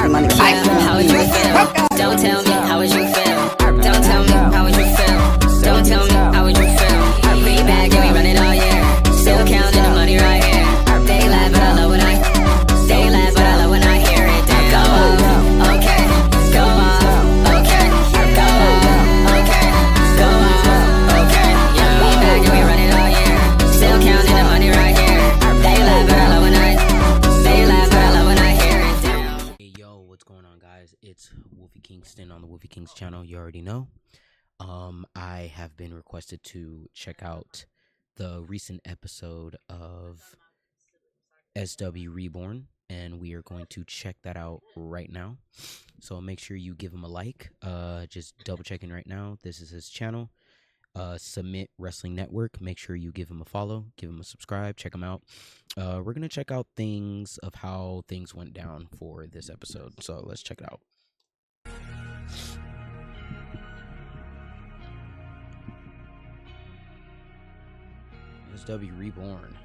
money. How would you feel? Don't tell me, how would you feel? Don't tell me, how would you feel? Don't tell me, how would you feel? Pretty bad, yeah, we run it all year. Still counting the money right here. They laugh, but I love when I hear it. They go off, okay. Go off, okay. Go off, okay. Go off, okay. Yeah, we back and we run it all year. Still counting the money right here. They laugh, but I love when I hear it. Damn. Hey yo, what's going on, guys? It's Wolfie Kingston on the Wolfie Kings channel. You already know. I have been requested to check out the recent episode of SW Reborn, and we are going to check that out right now. So make sure you give him a like. Just double checking right now. This is his channel, Submit Wrestling Network. Make sure you give him a follow, give him a subscribe, check him out. We're gonna check out things of how things went down for this episode. So let's check it out. SW Reborn.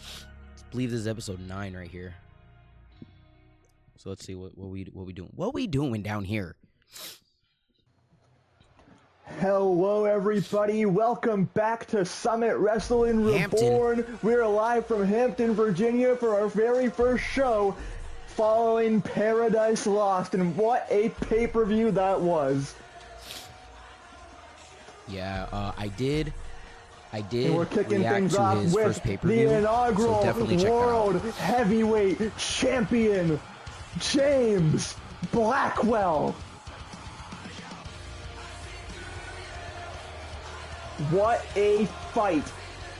I believe this is episode 9 right here. So let's see what we doing. What we doing down here? Hello everybody, welcome back to Summit Wrestling Reborn. We're live from Hampton, Virginia for our very first show following Paradise Lost, and what a pay-per-view that was. Yeah, I did and we're kicking react things to off his with first pay-per-view, the inaugural so definitely check that out. World Heavyweight Champion, James Blackwell. What a fight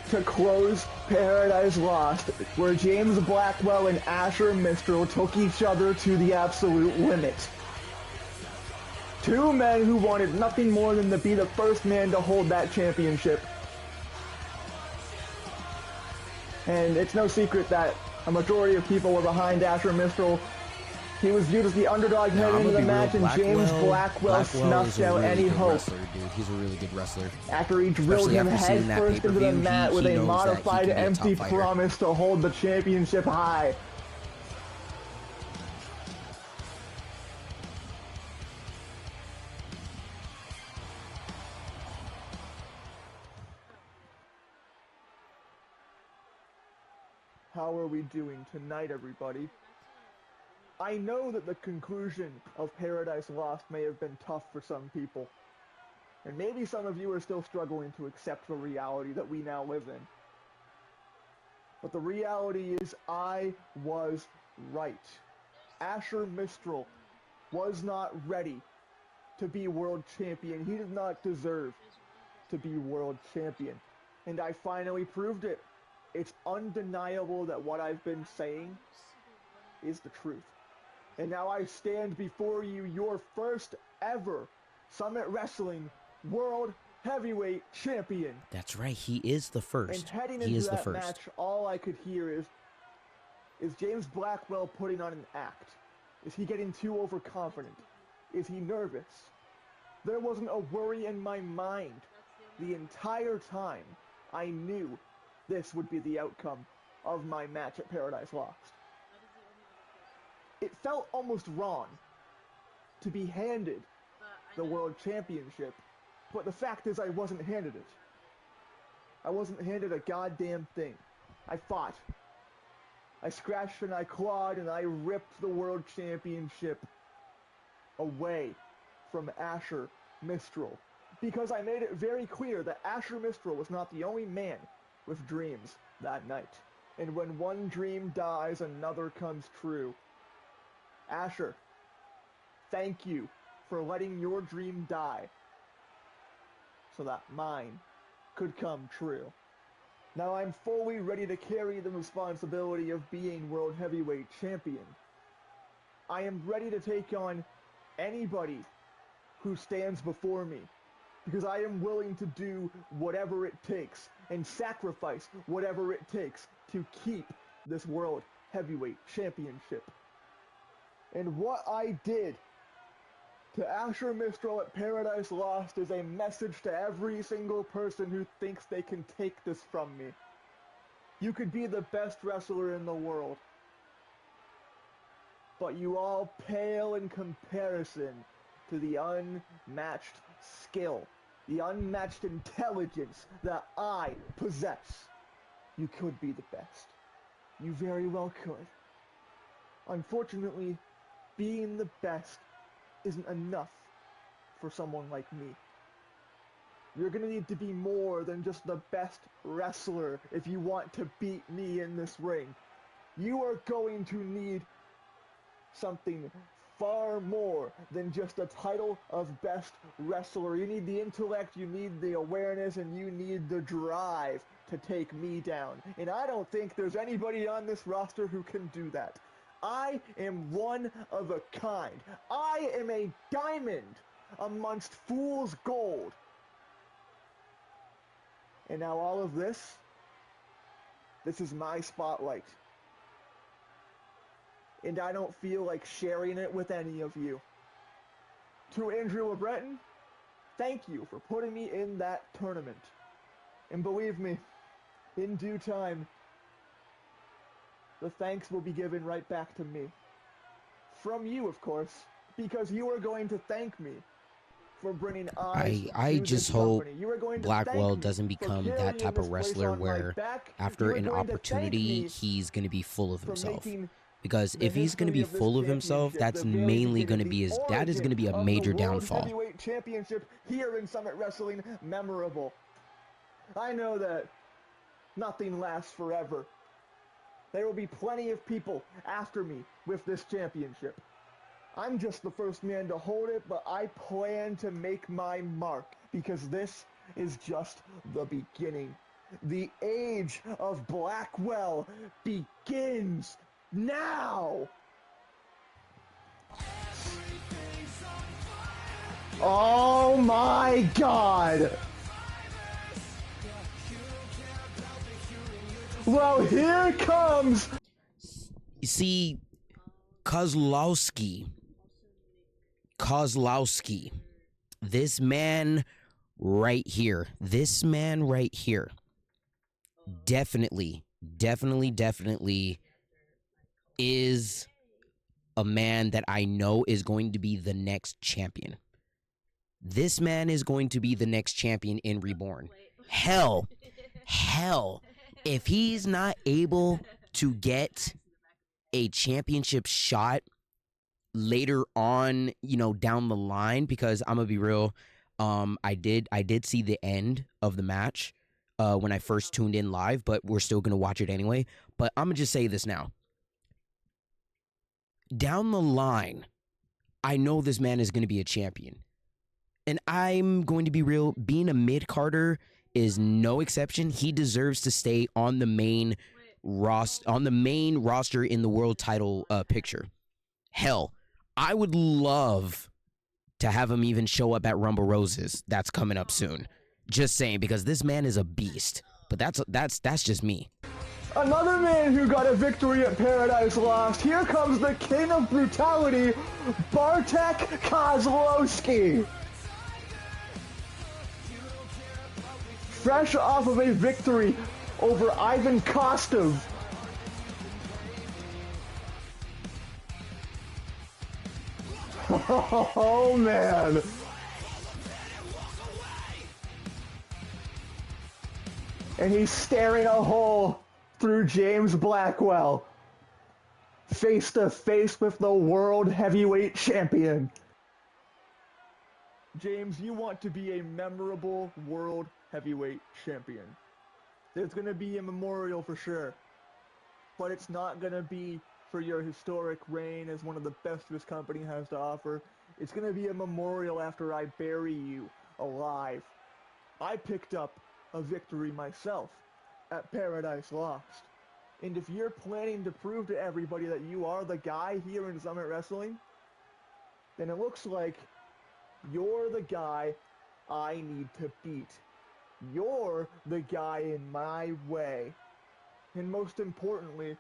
to close Paradise Lost, where James Blackwell and Asher Mistral took each other to the absolute limit. Two men who wanted nothing more than to be the first man to hold that championship. And it's no secret that a majority of people were behind Asher Mistral. He was viewed as the underdog heading into the match, and James Blackwell snuffed out any hope. Wrestler, dude. He's a really good wrestler. After he drilled him head first into the mat with a modified empty promise to hold the championship high. How are we doing tonight, everybody? I know that the conclusion of Paradise Lost may have been tough for some people, and maybe some of you are still struggling to accept the reality that we now live in. But the reality is, I was right. Asher Mistral was not ready to be world champion. He did not deserve to be world champion. And I finally proved it. It's undeniable that what I've been saying is the truth. And now I stand before you, your first ever Summit Wrestling World Heavyweight Champion. That's right, he is the first. And heading into that match, all I could hear is James Blackwell putting on an act? Is he getting too overconfident? Is he nervous? There wasn't a worry in my mind. The entire time, I knew this would be the outcome of my match at Paradise Lost. It felt almost wrong to be handed the World Championship, but the fact is I wasn't handed it. I wasn't handed a goddamn thing. I fought. I scratched and I clawed and I ripped the World Championship away from Asher Mistral, because I made it very clear that Asher Mistral was not the only man with dreams that night. And when one dream dies, another comes true. Asher, thank you for letting your dream die so that mine could come true. Now I'm fully ready to carry the responsibility of being World Heavyweight Champion. I am ready to take on anybody who stands before me, because I am willing to do whatever it takes and sacrifice whatever it takes to keep this World Heavyweight Championship. And what I did to Asher Mistral at Paradise Lost is a message to every single person who thinks they can take this from me. You could be the best wrestler in the world, but you all pale in comparison to the unmatched skill, the unmatched intelligence that I possess. You could be the best. You very well could. Unfortunately, being the best isn't enough for someone like me. You're gonna need to be more than just the best wrestler if you want to beat me in this ring. You are going to need something far more than just a title of best wrestler. You need the intellect, you need the awareness, and you need the drive to take me down. And I don't think there's anybody on this roster who can do that. I am one of a kind. I am a diamond amongst fool's gold. And now all of this is my spotlight. And I don't feel like sharing it with any of you. To Andrew LeBreton, thank you for putting me in that tournament. And believe me, in due time, the thanks will be given right back to me. From you, of course, because you are going to thank me for bringing eyes I to just this hope company. You are going to Blackwell thank me doesn't for become that carrying type this of place wrestler on my where back. after You are an going to thank opportunity me he's going to be full of for himself. making Because the if he's going to history be of this full of himself, championship, that's the very mainly going to beginning, be the that is going to be a origin of major the World downfall. Heavyweight Championship here in Summit Wrestling memorable. I know that nothing lasts forever. There will be plenty of people after me with this championship. I'm just the first man to hold it, but I plan to make my mark because this is just the beginning. The age of Blackwell begins now! Oh my God! Well, here comes... You see, Kozlowski, this man right here, definitely is a man that I know is going to be the next champion. This man is going to be the next champion in Reborn. Hell, if he's not able to get a championship shot later on, down the line, because I'm gonna be real, I did see the end of the match when I first tuned in live, but we're still gonna watch it anyway. But I'm gonna just say this now. Down the line, I know this man is gonna be a champion. And I'm going to be real, being a mid-carder is no exception. He deserves to stay on the main roster in the world title picture. Hell, I would love to have him even show up at Rumble Roses. That's coming up soon. Just saying, because this man is a beast. But that's just me. Another man who got a victory at Paradise Lost. Here comes the king of brutality, Bartek Kozlowski. Fresh off of a victory over Ivan Kostov. Oh, man. And he's staring a hole through James Blackwell. Face to face with the World Heavyweight Champion. James, you want to be a memorable World Heavyweight Champion. There's going to be a memorial for sure. But it's not going to be for your historic reign as one of the best this company has to offer. It's going to be a memorial after I bury you alive. I picked up a victory myself at Paradise Lost. And if you're planning to prove to everybody that you are the guy here in Summit Wrestling, then it looks like you're the guy I need to beat. You're the guy in my way. And most importantly,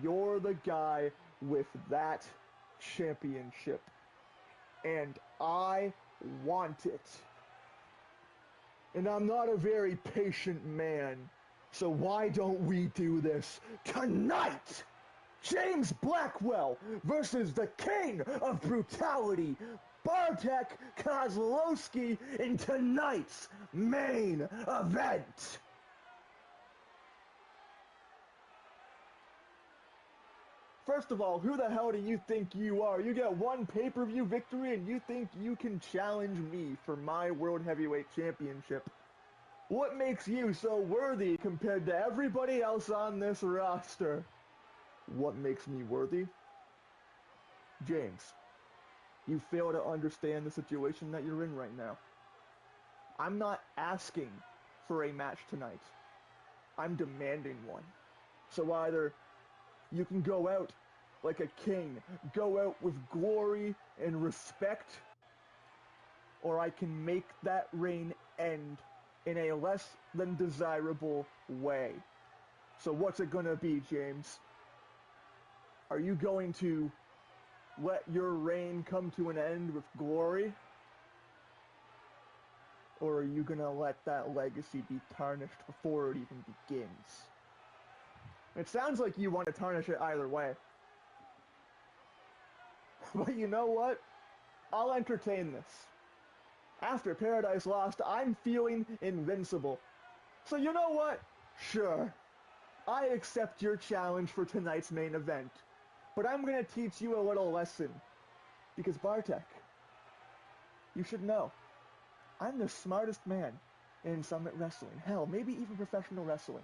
you're the guy with that championship. And I want it. And I'm not a very patient man. So why don't we do this tonight? James Blackwell versus the king of brutality, Bartek Kozlowski, in tonight's main event. First of all, who the hell do you think you are? You get one pay-per-view victory and you think you can challenge me for my World Heavyweight Championship. What makes you so worthy compared to everybody else on this roster? What makes me worthy? James, you fail to understand the situation that you're in right now. I'm not asking for a match tonight. I'm demanding one. So either you can go out like a king, go out with glory and respect, or I can make that reign end in a less than desirable way. So what's it gonna be, James? Are you going to let your reign come to an end with glory? Or are you gonna let that legacy be tarnished before it even begins? It sounds like you want to tarnish it either way. But you know what? I'll entertain this. After Paradise Lost, I'm feeling invincible. So you know what? Sure. I accept your challenge for tonight's main event. But I'm gonna teach you a little lesson. Because Bartek, you should know, I'm the smartest man in Summit Wrestling. Hell, maybe even professional wrestling.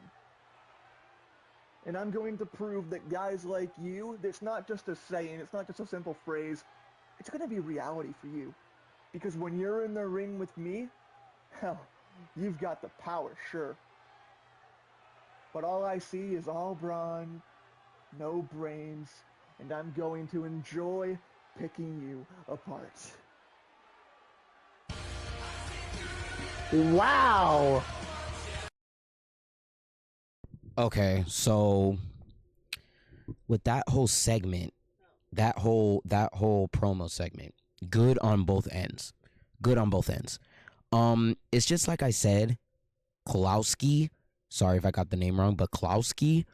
And I'm going to prove that guys like you, it's not just a saying, it's not just a simple phrase, it's gonna be reality for you. Because when you're in the ring with me, hell, you've got the power, sure. But all I see is all brawn, no brains, and I'm going to enjoy picking you apart. Wow! Okay, so with that whole segment, that whole promo segment, good on both ends. Good on both ends. It's just like I said, Klowski, sorry if I got the name wrong, but Klowski,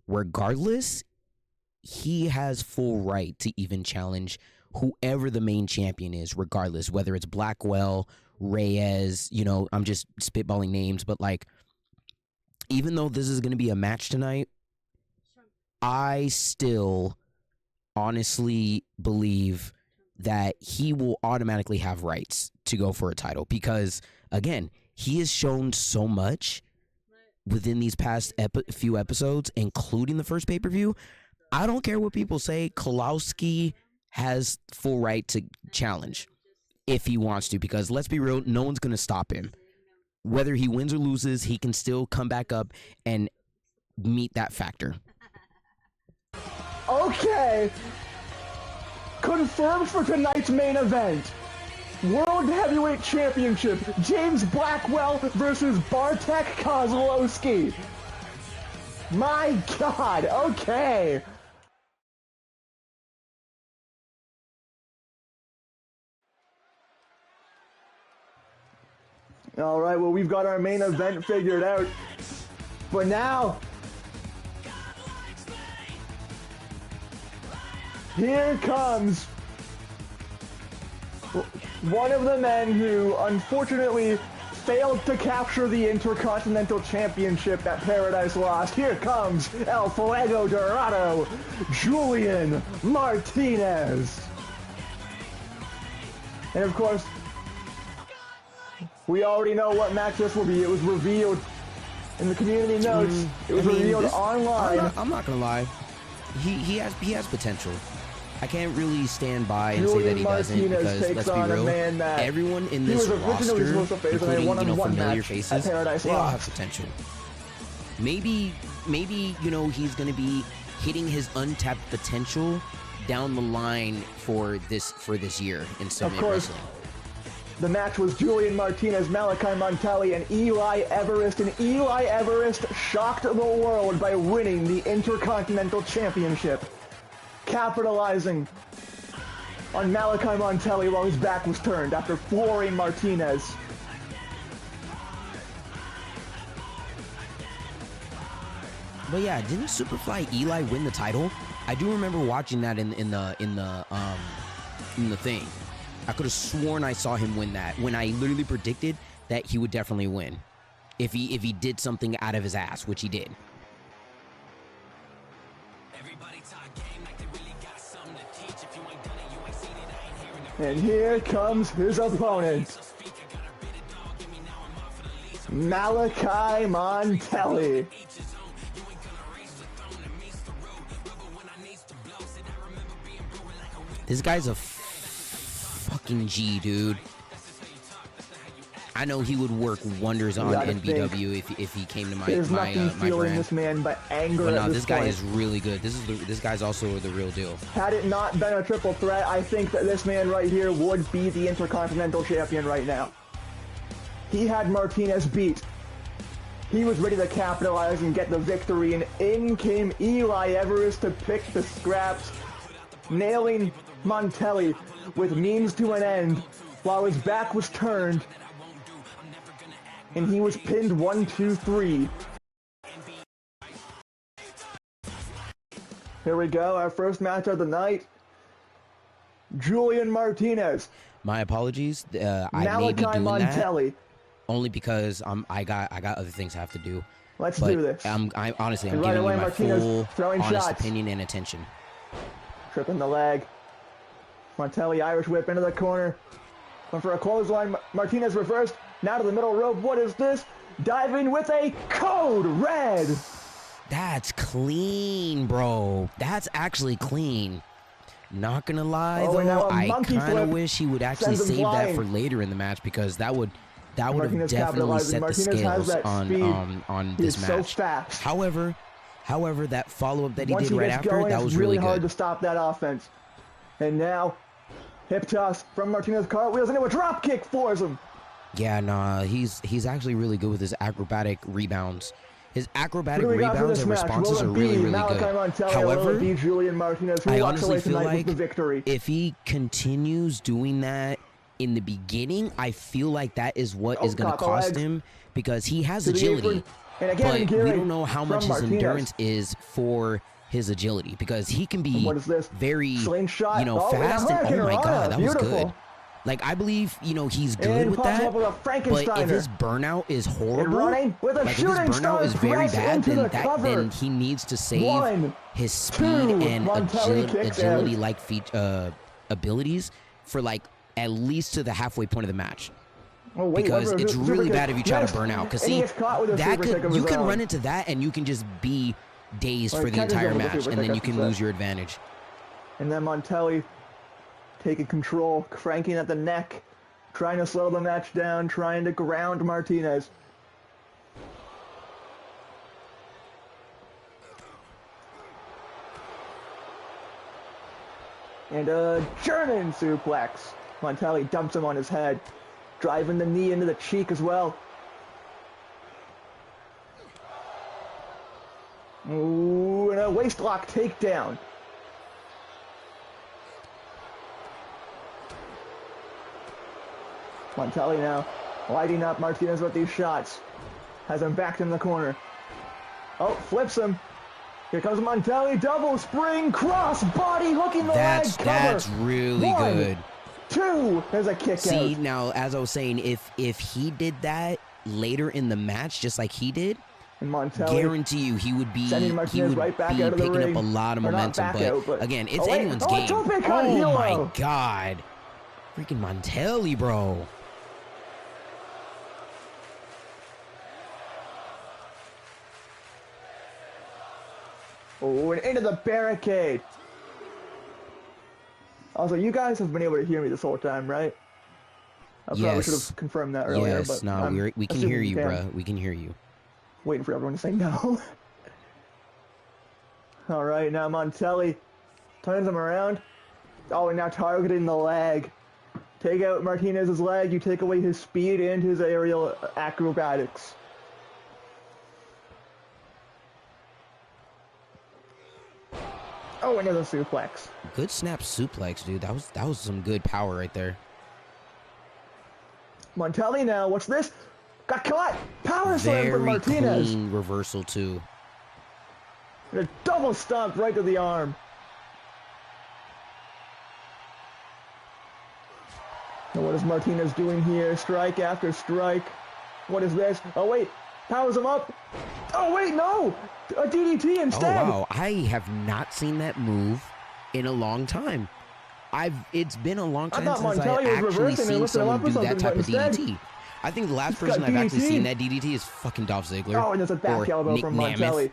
regardless, he has full right to even challenge whoever the main champion is, regardless, whether it's Blackwell, Reyes, you know, I'm just spitballing names, but like, even though this is going to be a match tonight, I still honestly believe that he will automatically have rights to go for a title because, again, he has shown so much within these past few episodes, including the first pay-per-view. I don't care what people say. Klowski has full right to challenge if he wants to, because let's be real, no one's going to stop him. Whether he wins or loses, he can still come back up and meet that factor. Okay. Confirmed for tonight's main event. World Heavyweight Championship, James Blackwell versus Bartek Kozlowski. My God, okay. All right, well, we've got our main event figured out. But now, here comes one of the men who unfortunately failed to capture the Intercontinental Championship at Paradise Lost. Here comes El Fuego Dorado, Julian Martinez. And of course, we already know what match this will be. It was revealed in the community notes. It was revealed online. I'm not gonna lie. He has potential. I can't really stand by and say that he doesn't, because let's be real, everyone in this roster, including, you know, familiar faces, they all have potential. Maybe, you know, he's gonna be hitting his untapped potential down the line for this year in Summit Wrestling. The match was Julian Martinez, Malachi Montali, and Eli Everest, and Eli Everest shocked the world by winning the Intercontinental Championship, capitalizing on Malachi Montali while his back was turned after flooring Martinez. But yeah, didn't Superfly Eli win the title? I do remember watching that in the thing. I could have sworn I saw him win that when I literally predicted that he would definitely win if he did something out of his ass, which he did. And here comes his opponent, Malachi Montelli. This guy's a fucking G, dude. I know he would work wonders on NBW if he came to my brand. This man but anger. But no, at this guy point. is really good. This guy's also the real deal. Had it not been a triple threat, I think that this man right here would be the Intercontinental Champion right now. He had Martinez beat. He was ready to capitalize and get the victory, and in came Eli Everest to pick the scraps, nailing Montelli with means to an end while his back was turned, and he was pinned 1, 2, 3. Here we go, our first match of the night. Julian Martinez. My apologies. I may be Malachi doing Montelli. that only because I got other things I have to do. Let's but do this. I honestly, I'm And right giving away, you my Martinez full, throwing honest shots. opinion and attention. Tripping the leg. Montelli Irish whip into the corner. Went for a clothesline. Martinez reversed. Now to the middle rope. What is this? Diving with a code red. That's clean, bro. That's actually clean. Not gonna lie though, I kind of wish he would actually save that for later in the match, because that would have definitely set the scales on this match. So fast. However, that follow-up that he Once did right after, going, that was really good. hard to stop that offense. And now, hip toss from Martinez, cartwheels into a drop kick for him. Yeah, nah, he's actually really good with his acrobatic rebounds. His acrobatic rebounds and responses are really good. However, Julian Martinez, I honestly feel like if he continues doing that in the beginning, I feel like that is what is going to cost him, because he has agility, but we don't know how much his endurance is for his agility, because he can be very, fast. And oh my god, that was good. Like, I believe, he's good with that, but if his burnout is horrible, like, if his burnout is very bad, then he needs to save his speed and agility-like abilities for, like, at least to the halfway point of the match. Because it's really bad if you try to burn out. Because, see, you can run into that, and you can just be dazed for the entire match, and then you can lose your advantage. And then Montelli taking control, cranking at the neck, trying to slow the match down, trying to ground Martinez. And a German suplex. Montelli dumps him on his head, driving the knee into the cheek as well. Ooh, and a waistlock takedown. Montelli now lighting up Martinez with these shots. Has him backed in the corner. Oh, flips him. Here comes Montelli, double spring cross body hooking the leg cover. That's really good. 2, there's a kick out. See, now, as I was saying, if he did that later in the match, just like he did, guarantee you he would be picking up a lot of momentum. But again, it's anyone's game. Oh my god. Freaking Montelli, bro. Oh, and into the barricade. Also, you guys have been able to hear me this whole time, right? I probably should have confirmed that earlier. Yes, but no, we can hear you, bro. We can hear you. Waiting for everyone to say no. All right, now Montelli turns him around. Oh, and now targeting the leg. Take out Martinez's leg, you take away his speed and his aerial acrobatics. Oh, another suplex. Good snap suplex, dude. That was some good power right there. Montelli now, what's this? Got caught! Power slam from Martinez! Very clean reversal, too. And a double stomp right to the arm. Now what is Martinez doing here? Strike after strike. What is this? Oh wait, powers him up. Oh wait, no! A DDT instead! Oh wow, I have not seen that move in a long time. It's been a long time since I actually seen someone do that type of DDT. I think the last person I've actually seen that DDT is fucking Dolph Ziggler. Oh, and there's a back elbow from Montelli.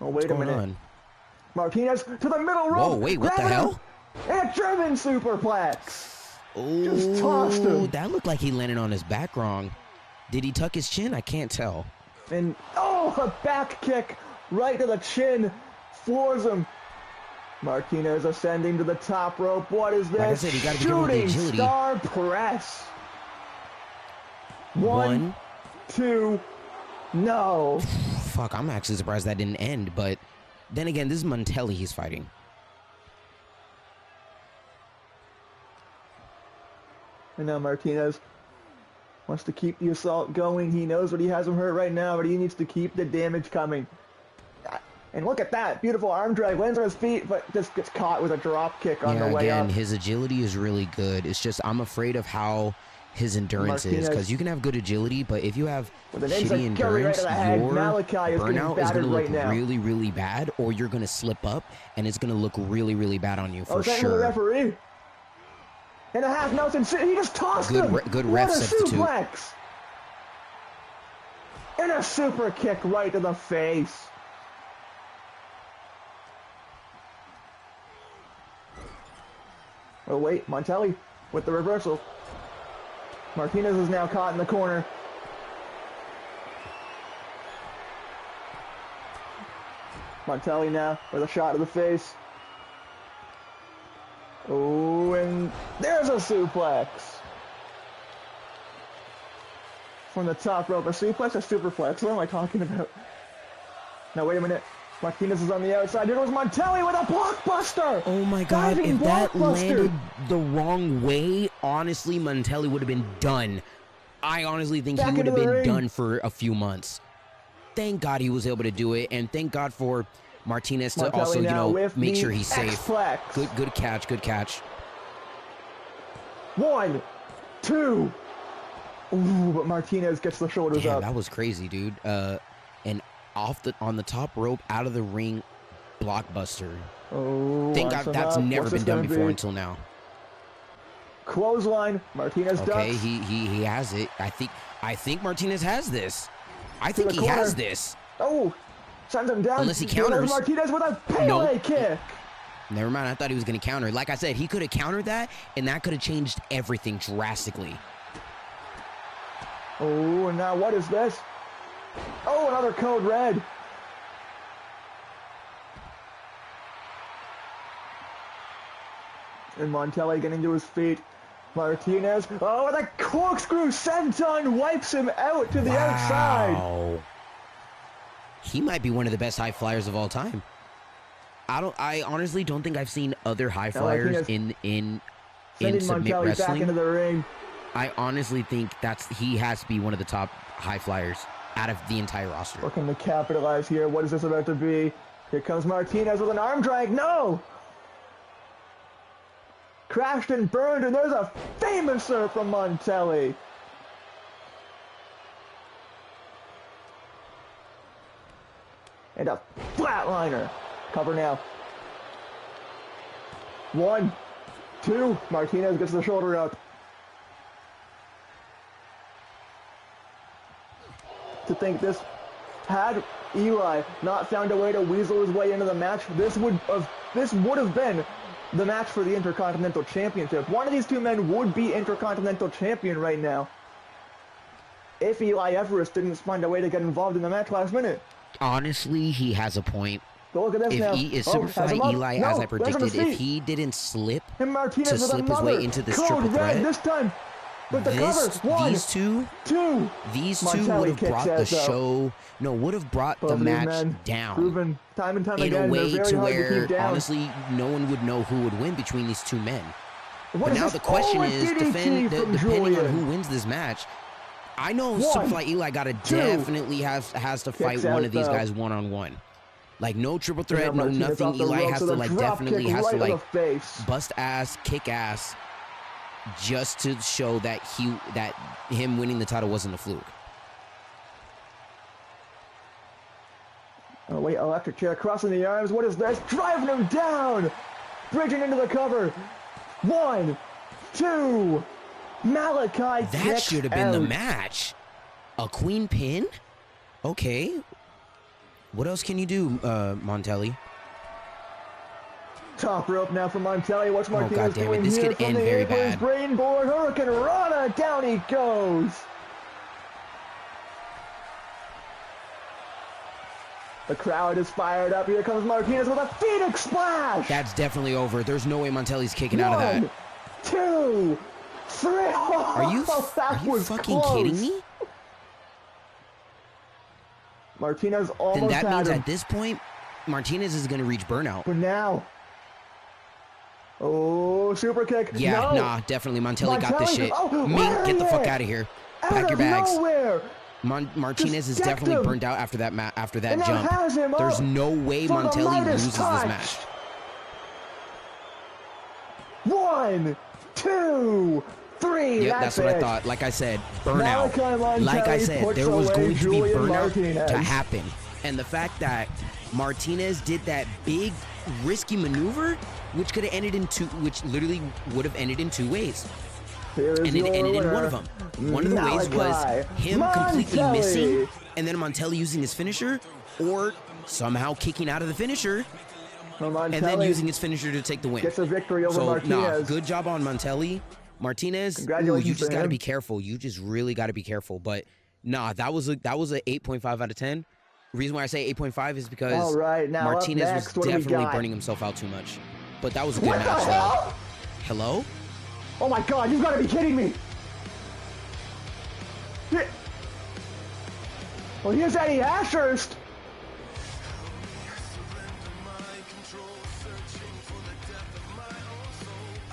Oh, wait a minute. Martinez to the middle rope. Whoa, wait, what the hell? And a German superplex. Oh, just tossed him. That looked like he landed on his back wrong. Did he tuck his chin? I can't tell. And, oh, a back kick right to the chin. Floors him. Martinez ascending to the top rope. What is this? Like I said, you gotta be good with the agility. Star press. One, two, no. Fuck, I'm actually surprised that didn't end, but then again, this is Montelli he's fighting. And now Martinez wants to keep the assault going. He knows what he has him hurt right now, but he needs to keep the damage coming. And look at that. Beautiful arm drag. Lands on his feet, but just gets caught with a drop kick on the way up. Again, his agility is really good. It's just I'm afraid of how his endurance is, because you can have good agility, but if you have shitty endurance, your burnout is going to look really, really bad, or you're going to slip up, and it's going to look really, really bad on you for sure. The referee. And a half Nelson, he just tossed him. Good ref substitute. Suplex. And a super kick right to the face. Oh wait, Montelli with the reversal. Martinez is now caught in the corner. Montelli now with a shot to the face. Oh, and there's a suplex. From the top rope. A suplex, a superplex. What am I talking about? Now wait a minute. Martinez is on the outside. Here goes Montelli with a blockbuster! Oh my god, if that landed the wrong way, honestly, Montelli would have been done. I honestly think he would have been done for a few months. Thank God he was able to do it, and thank God for Martinez to also, you know, make sure he's safe. Good catch, good catch. 1, 2. Ooh, but Martinez gets the shoulders up. That was crazy, dude. And on the top rope, out of the ring, blockbuster. Oh, thank God that's never been done before until now. Clothesline, Martinez ducks. Okay, he has it. I think Martinez has this. I think he has this. Oh, sends him down. Unless he counters. Martinez with a Pele kick. Never mind, I thought he was going to counter. Like I said, he could have countered that, and that could have changed everything drastically. Oh, and now what is this? Oh, another code red. And Montelli getting to his feet. Martinez. Oh, and a corkscrew senton wipes him out to the outside. He might be one of the best high flyers of all time. I honestly don't think I've seen other high flyers in submit Montelli wrestling. Back into the ring. I honestly think he has to be one of the top high flyers out of the entire roster. Looking to capitalize here. What is this about to be? Here comes Martinez with an arm drag. No! Crashed and burned, and there's a famouser from Montelli. And a flatliner. Cover now. 1, 2. Martinez gets the shoulder up. To think this, had Eli not found a way to weasel his way into the match, this would have been the match for the Intercontinental Championship. One of these two men would be Intercontinental Champion right now if Eli Everest didn't find a way to get involved in the match last minute. Honestly, he has a point. But look at this now. If Superfly Eli, as I predicted, if he didn't slip to slip his way into this triple threat, this time. With the cover. These two would have brought the show. No, would have brought the match down. Proven time and time in again, a way to where honestly no one would know who would win between these two men. But now the question is, depending on who wins this match, I know Superfly Eli definitely has to fight one of these guys one-on-one. Like no triple threat, no nothing. Eli has to definitely has to bust ass, kick ass. just to show that him winning the title wasn't a fluke. Oh wait, electric chair crossing the arms. What is this? Driving him down! Bridging into the cover. 1, 2. Malachi That should have been the match. A queen pin? Okay. What else can you do, Montelli? Top rope now for Montelli. What's Martinez doing this here could from end the very apron's bad. brainboard? Hurricane Rana, down he goes. The crowd is fired up. Here comes Martinez with a Phoenix Splash. That's definitely over. There's no way Montelli's kicking out of that. 1, 2, 3. Are you fucking kidding me? Martinez almost Then that had means him. at this point, Martinez is going to reach burnout. But now. Oh, super kick. Yeah, no. nah, definitely. Montelli got this shit. Oh, Mink, get the fuck out of here. Pack your bags. Nowhere. Martinez is definitely burned out after that And jump. has him There's up no way for the Montelli Midas loses touch. this match. 1, 2, 3. Yep, that's what I thought. Like I said, burnout. Malachi Like I Montelli said, puts there was away going to be Julian burnout Martinez. to happen. And the fact that Martinez did that big risky maneuver, which could have ended in which literally would have ended in 2 ways. Here's And it your ended in winner, one of them. One of the ways was him completely Montelli. missing, and then Montelli using his finisher, or somehow kicking out of the finisher, and then using his finisher to take the win. Gets a victory over So, Martinez. good job on Montelli. Martinez, Congratulations you just to got to him. be careful. You just really got to be careful. But that was a 8.5 out of 10. Reason why I say 8.5 is because All right, now Martinez up next, was what do we definitely got? burning himself out too much. But that was a good What the match, though. hell? Hello? Oh my god, you've got to be kidding me! Well, here's Eddie Ashurst!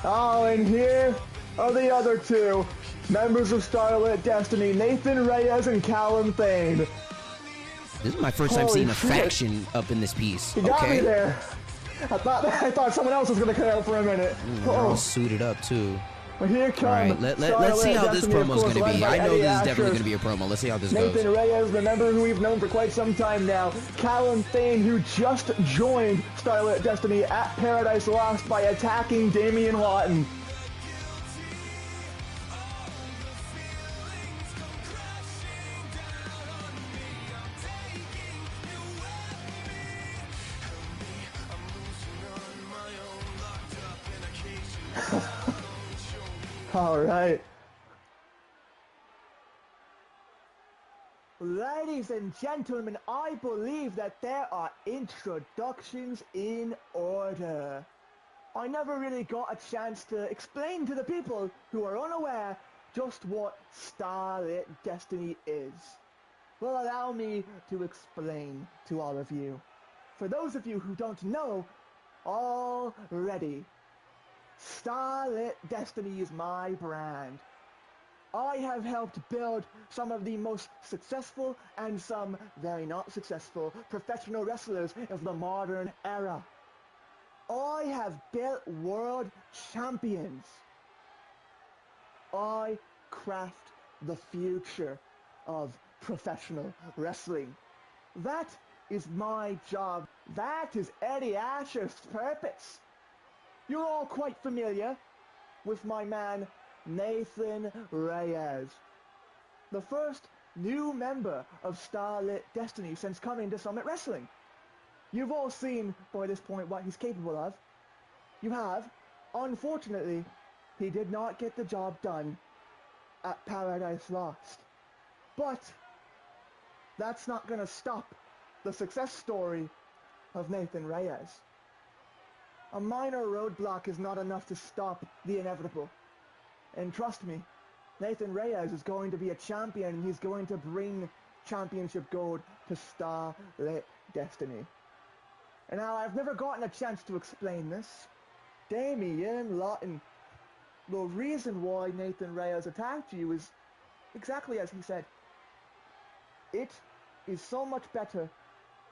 Oh, and here are the other 2 members of Starlit Destiny, Nathan Reyes and Callum Thane. This is my first time Holy seeing a shit. faction up in this piece. You got me Okay. there. I thought someone else was gonna cut out for a minute. They're all suited up, too. Well, here comes All right, let's see how this Destiny, of promo's course, going to led be. by I know Eddie this is definitely Ashurst. going to be a promo. Let's see how this Nathan goes. Reyes, the member who we've known for quite some time now. Callum Thane, who just joined Starlit Destiny at Paradise Lost by attacking Damian Lawton. All right. Ladies and gentlemen, I believe that there are introductions in order. I never really got a chance to explain to the people who are unaware just what Starlit Destiny is. Well, allow me to explain to all of you. For those of you who don't know already, Starlit Destiny is my brand. I have helped build some of the most successful and some very not successful professional wrestlers of the modern era. I have built world champions. I craft the future of professional wrestling. That is my job. That is Eddie Ashurst's purpose. You're all quite familiar with my man Nathan Reyes, the first new member of Starlit Destiny since coming to Summit Wrestling. You've all seen by this point what he's capable of. You have. Unfortunately, he did not get the job done at Paradise Lost. But that's not going to stop the success story of Nathan Reyes. A minor roadblock is not enough to stop the inevitable. And trust me, Nathan Reyes is going to be a champion, and he's going to bring championship gold to Starlit Destiny. And now, I've never gotten a chance to explain this. Damian Lawton, the reason why Nathan Reyes attacked you is exactly as he said. It is so much better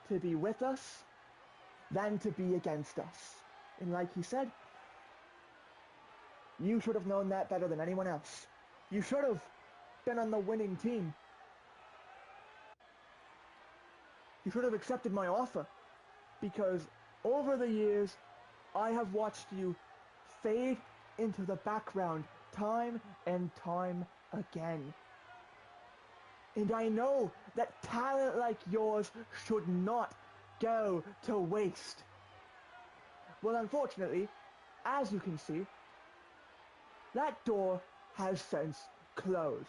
to be with us than to be against us. And like he said, You should have known that better than anyone else. You should have been on the winning team. You should have accepted my offer. Because over the years, I have watched you fade into the background time and time again. And I know that talent like yours should not go to waste. Well, unfortunately, as you can see, that door has since closed.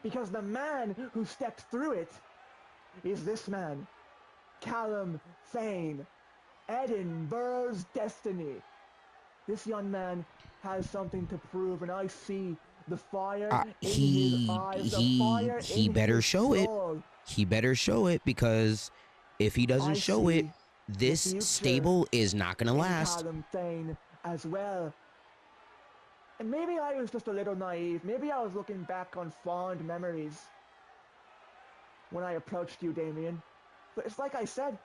Because the man who stepped through it is this man, Callum Thane, Edinburgh's destiny. This young man has something to prove, and I see the fire in his eyes, the fire he in better his show it. soul. He better show it, because if he doesn't I show it, see this the future stable is not gonna in last. Callum Thane as well. And maybe I was just a little naive. Maybe I was looking back on fond memories when I approached you, Damien. But it's like I said,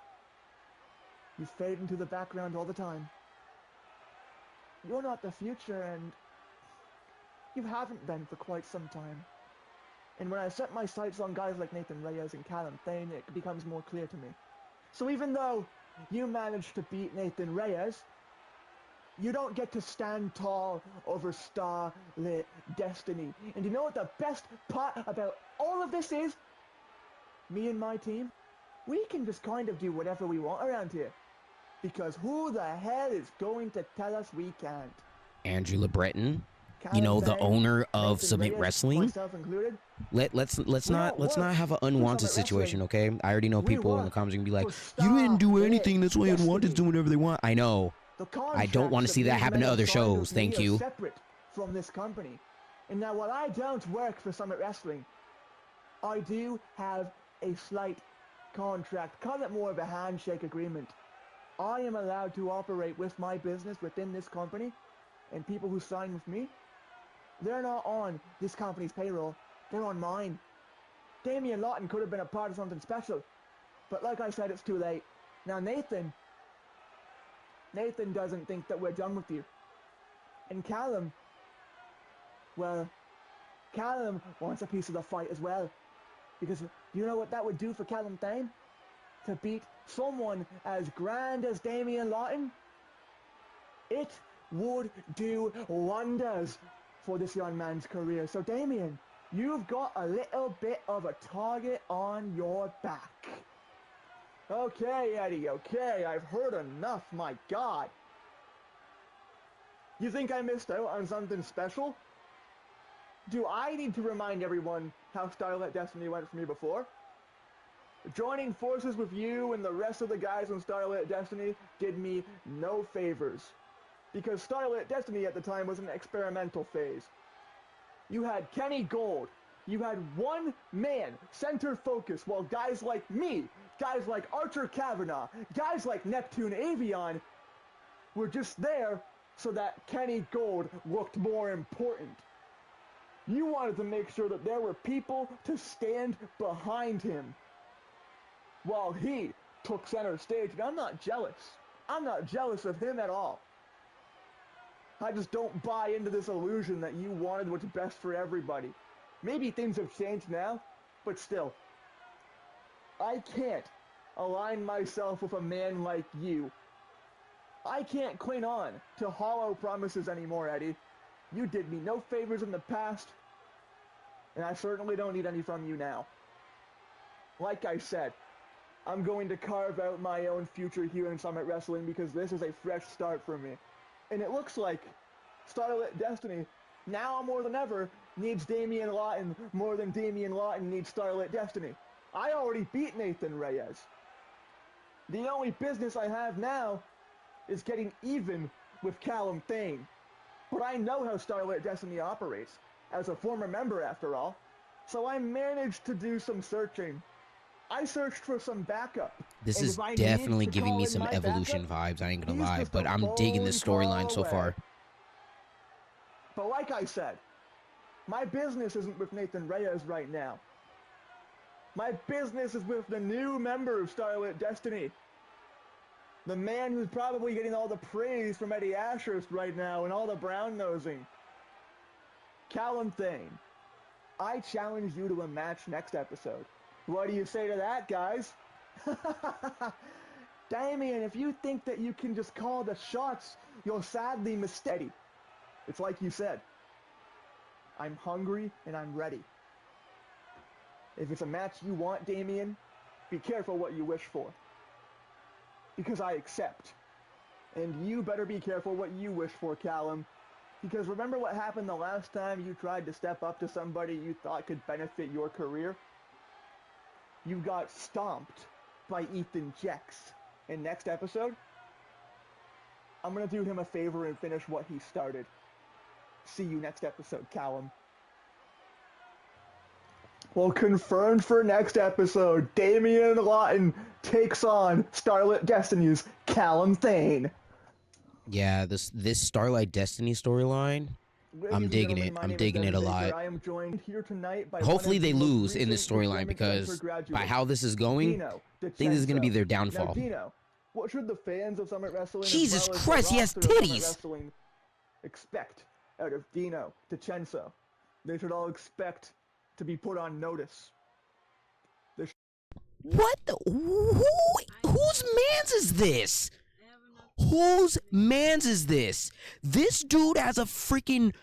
you fade into the background all the time. You're not the future, and you haven't been for quite some time. And when I set my sights on guys like Nathan Reyes and Callum Thane, it becomes more clear to me. So even though you managed to beat Nathan Reyes, you don't get to stand tall over Starlit Destiny. And you know what the best part about all of this is? Me and my team, we can just kind of do whatever we want around here. Because who the hell is going to tell us we can't? Andrew LeBreton, Callum the Thane, owner of Nathan Submit Reyes, Wrestling. myself included. Let's not have an for unwanted Summit situation, Wrestling. okay? I already know We people in the work comments are gonna be like, for "You didn't do Starlit anything. That's why Unwanted's Destiny. doing whatever they want." I know. The I don't want to contracts see that these happen to men other have signed shows. with me Thank are you. separate from this company. And now while I don't work for Summit Wrestling, I do have a slight contract. Call it more of a handshake agreement. I am allowed to operate with my business within this company, and people who sign with me, they're not on this company's payroll. They're on mine. Damian Lawton could have been a part of something special, but like I said, it's too late. Now Nathan doesn't think that we're done with you. And Callum, well, Callum wants a piece of the fight as well. Because do you know what that would do for Callum Thane? To beat someone as grand as Damian Lawton? It would do wonders for this young man's career. So Damian, you've got a little bit of a target on your back. Okay, Eddie, okay, I've heard enough, my God. You think I missed out on something special? Do I need to remind everyone how Starlit Destiny went for me before? Joining forces with you and the rest of the guys in Starlit Destiny did me no favors. Because Starlit Destiny at the time was an experimental phase. You had Kenny Gold. You had one man, center focus, while guys like me, guys like Archer Kavanaugh, guys like Neptune Avion were just there so that Kenny Gold looked more important. You wanted to make sure that there were people to stand behind him while he took center stage. And I'm not jealous. I'm not jealous of him at all. I just don't buy into this illusion that you wanted what's best for everybody. Maybe things have changed now, but still. I can't align myself with a man like you. I can't cling on to hollow promises anymore, Eddie. You did me no favors in the past, and I certainly don't need any from you now. Like I said, I'm going to carve out my own future here in Summit Wrestling because this is a fresh start for me. And it looks like Starlit Destiny, now more than ever, needs Damian Lawton more than Damian Lawton needs Starlit Destiny. I already beat Nathan Reyes. The only business I have now is getting even with Callum Thane. But I know how Starlit Destiny operates, as a former member after all. So I managed to do some searching. I searched for some backup. This and is if I definitely need to giving call me in some my Evolution backup, vibes, I ain't gonna he's lie, just but a I'm digging the phone storyline call so away. far. But like I said, my business isn't with Nathan Reyes right now. My business is with the new member of Starlit Destiny. The man who's probably getting all the praise from Eddie Ashurst right now and all the brown-nosing. Callum Thane, I challenge you to a match next episode. What do you say to that, guys? Damien, if you think that you can just call the shots, you'll sadly mistake. It's like you said. I'm hungry and I'm ready. If it's a match you want, Damien, be careful what you wish for. Because I accept. And you better be careful what you wish for, Callum. Because remember what happened the last time you tried to step up to somebody you thought could benefit your career? You got stomped by Ethan Jex. And next episode, I'm going to do him a favor and finish what he started. See you next episode, Callum. Well, confirmed for next episode, Damian Lawton takes on Starlight Destiny's Callum Thane. Yeah, this Starlight Destiny storyline, I'm digging it. I'm digging it a lot. I am joined here tonight by Hopefully they lose in this storyline, because by how this is going, I think this is going to be their downfall. Now, Dino, what should the fans of Summit Wrestling, Jesus as well as Christ, the he has roster of Summit titties! Wrestling, expect out of Dino DiCenzo? They should all expect to be put on notice. What the? Whose mans is this? Whose mans is this? This dude has a freaking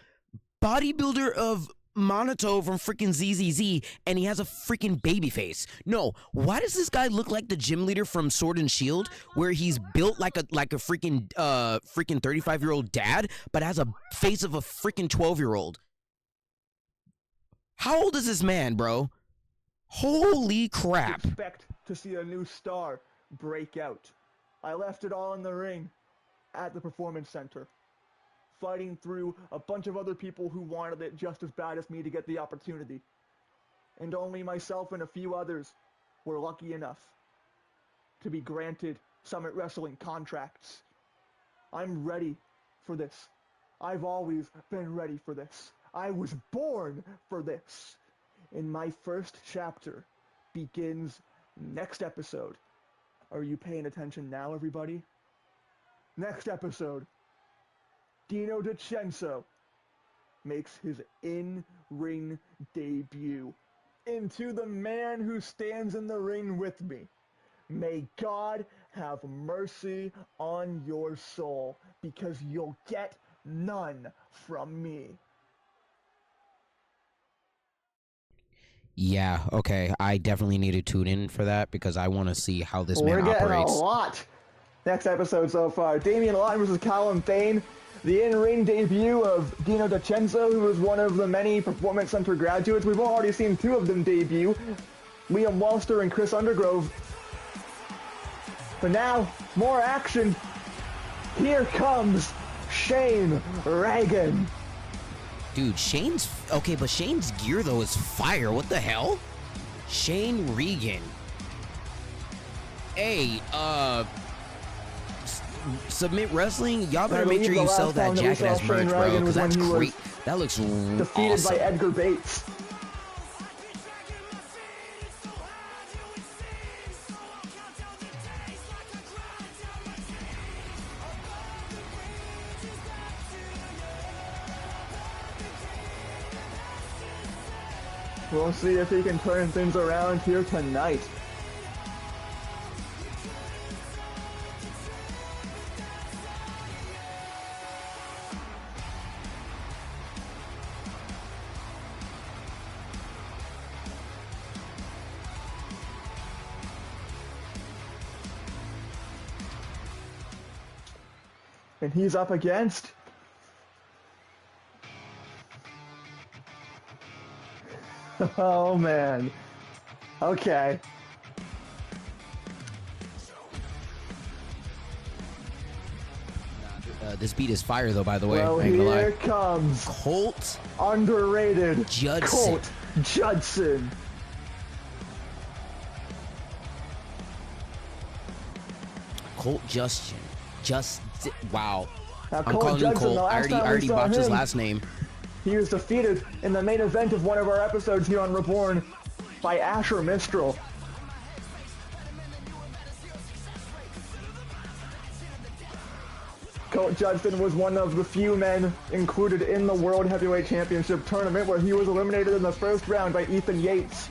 bodybuilder of Monato from freaking ZZZ, and he has a freaking baby face. No, why does this guy look like the gym leader from Sword and Shield, where he's built like a freaking 35-year-old dad, but has a face of a freaking 12-year-old? How old is this man, bro? Holy crap. Expect to see a new star break out. I left it all in the ring at the Performance Center, fighting through a bunch of other people who wanted it just as bad as me to get the opportunity. And only myself and a few others were lucky enough to be granted Summit Wrestling contracts. I'm ready for this. I've always been ready for this. I was born for this. And my first chapter begins next episode. Are you paying attention now, everybody? Next episode, Dino DiCenzo makes his in-ring debut into the man who stands in the ring with me. May God have mercy on your soul, because you'll get none from me. Yeah, okay. I definitely need to tune in for that, because I want to see how this man operates. We're getting a lot next episode so far. Damian Lawton versus Callum Thane. The in-ring debut of Dino DiCenzo, who is one of the many Performance Center graduates. We've already seen two of them debut, Liam Walster and Chris Undergrove. But now, more action. Here comes Shane Reagan. Dude, Shane's... Okay, but Shane's gear, though, is fire. What the hell? Shane Regan. Hey, Submit Wrestling, y'all better make sure you sell that jacket as merch, bro, because that's great. That looks defeated awesome. by Edgar Bates. We'll see if he can turn things around here tonight. And he's up against oh man. Okay. This beat is fire, though, by the way. Well, here comes Colt underrated Judson. Colt Judson. Colt Justin. Wow. Now, I'm Colt calling him Judson, Colt. I already botched his last name. He was defeated in the main event of one of our episodes here on Reborn by Asher Mistral. Colt Judson was one of the few men included in the World Heavyweight Championship tournament where he was eliminated in the first round by Ethan Yates.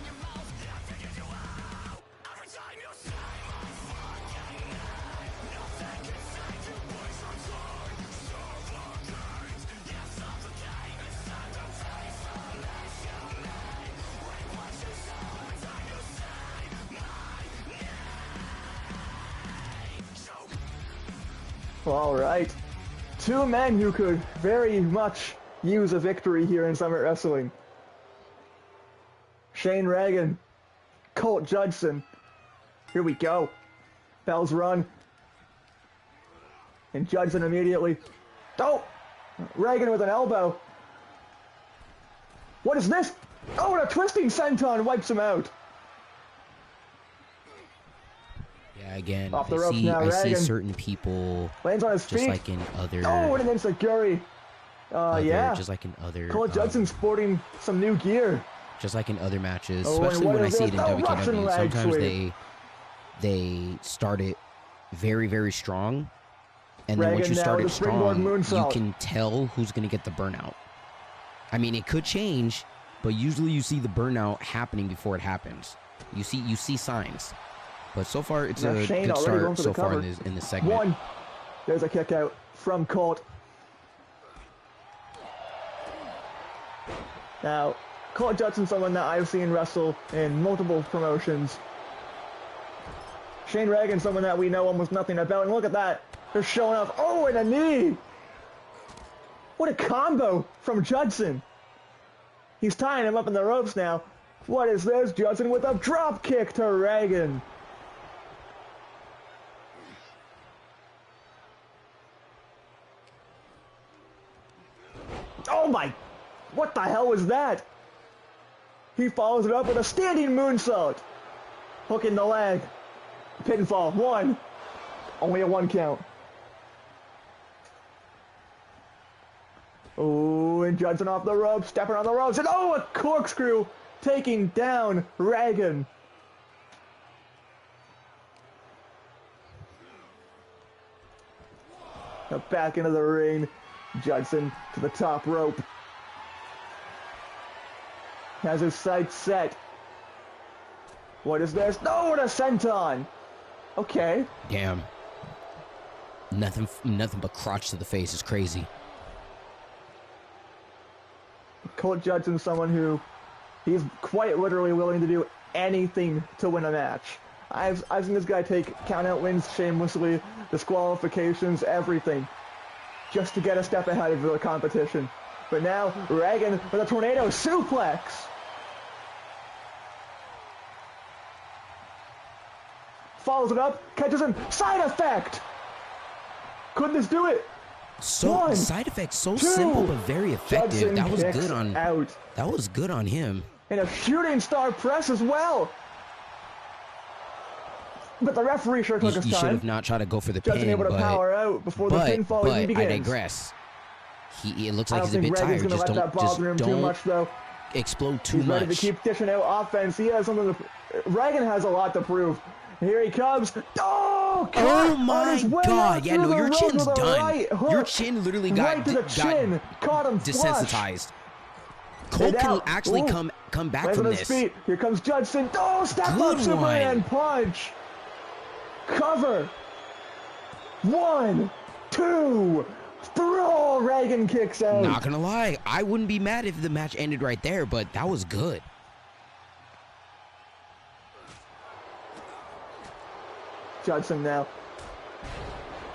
All right, two men who could very much use a victory here in Summit Wrestling. Shane Reagan, Colt Judson. Here we go. Bells run. And Judson immediately. Oh! Reagan with an elbow. What is this? Oh, and a twisting senton wipes him out. Yeah, again, Off the ropes now, I see Reagan. certain people Lands on his just feet. like in other. Oh, and an enziguri. Yeah. Just like in other. Colt Judson sporting some new gear. Just like in other matches, Oh, and especially what when I is see this? it in Oh, Russian WKW, leg sometimes sweep. they start it very, very strong, and then once Reagan you now start with it a springboard strong, you moonsault. can tell who's going to get the burnout. I mean, it could change, but usually you see the burnout happening before it happens. You see signs. But so far, it's Now a Shane good already going start for so the far cover. in this segment. One. There's a kick out from Colt. Now, Colt Judson's someone that I've seen wrestle in multiple promotions. Shane Reagan, someone that we know almost nothing about. And look at that. They're showing off. Oh, and a knee. What a combo from Judson. He's tying him up in the ropes now. What is this? Judson with a drop kick to Reagan. Oh my, what the hell was that? He follows it up with a standing moonsault. Hooking the leg. Pinfall, one. Only a one count. Oh, and Judson off the ropes, stepping on the ropes, and oh, a corkscrew taking down Reagan. Now back into the ring. Judson to the top rope. Has his sights set. What is this? No, what a senton. Okay. Damn. Nothing but crotch to the face is crazy. Colt Judson's someone who he's quite literally willing to do anything to win a match. I've seen this guy take count-out wins shamelessly, disqualifications, everything, just to get a step ahead of the competition. But now, Reagan with a tornado suplex. Follows it up, catches him, side effect! Couldn't this do it? So One, side effects so two. simple but very effective. Judson That was kicks good on out. That was good on him. And a shooting star press as well. But the referee sure took his You should time. have not tried to go for the Judson pin, able to power out before the pinfall even I begins. digress. It looks I like don't he's a think bit Reagan's tired. gonna Just let that bother him too don't much, though. explode too He's ready to much. keep dishing out offense. He has something to. Reagan has a lot to prove. Here he comes. Oh, Oh caught on my his way God! out Yeah, through no, the your rope chin's with a done. right hook. Your chin literally right to the chin. Caught him flush. desensitized. Cole And can out. actually Ooh. come back Lands from on his this. feet. Here comes Judson. Oh, step Good up Superman one. punch. Cover. 1, 2, throw. Reagan kicks out. Not gonna lie, I wouldn't be mad if the match ended right there, but that was good. Judson now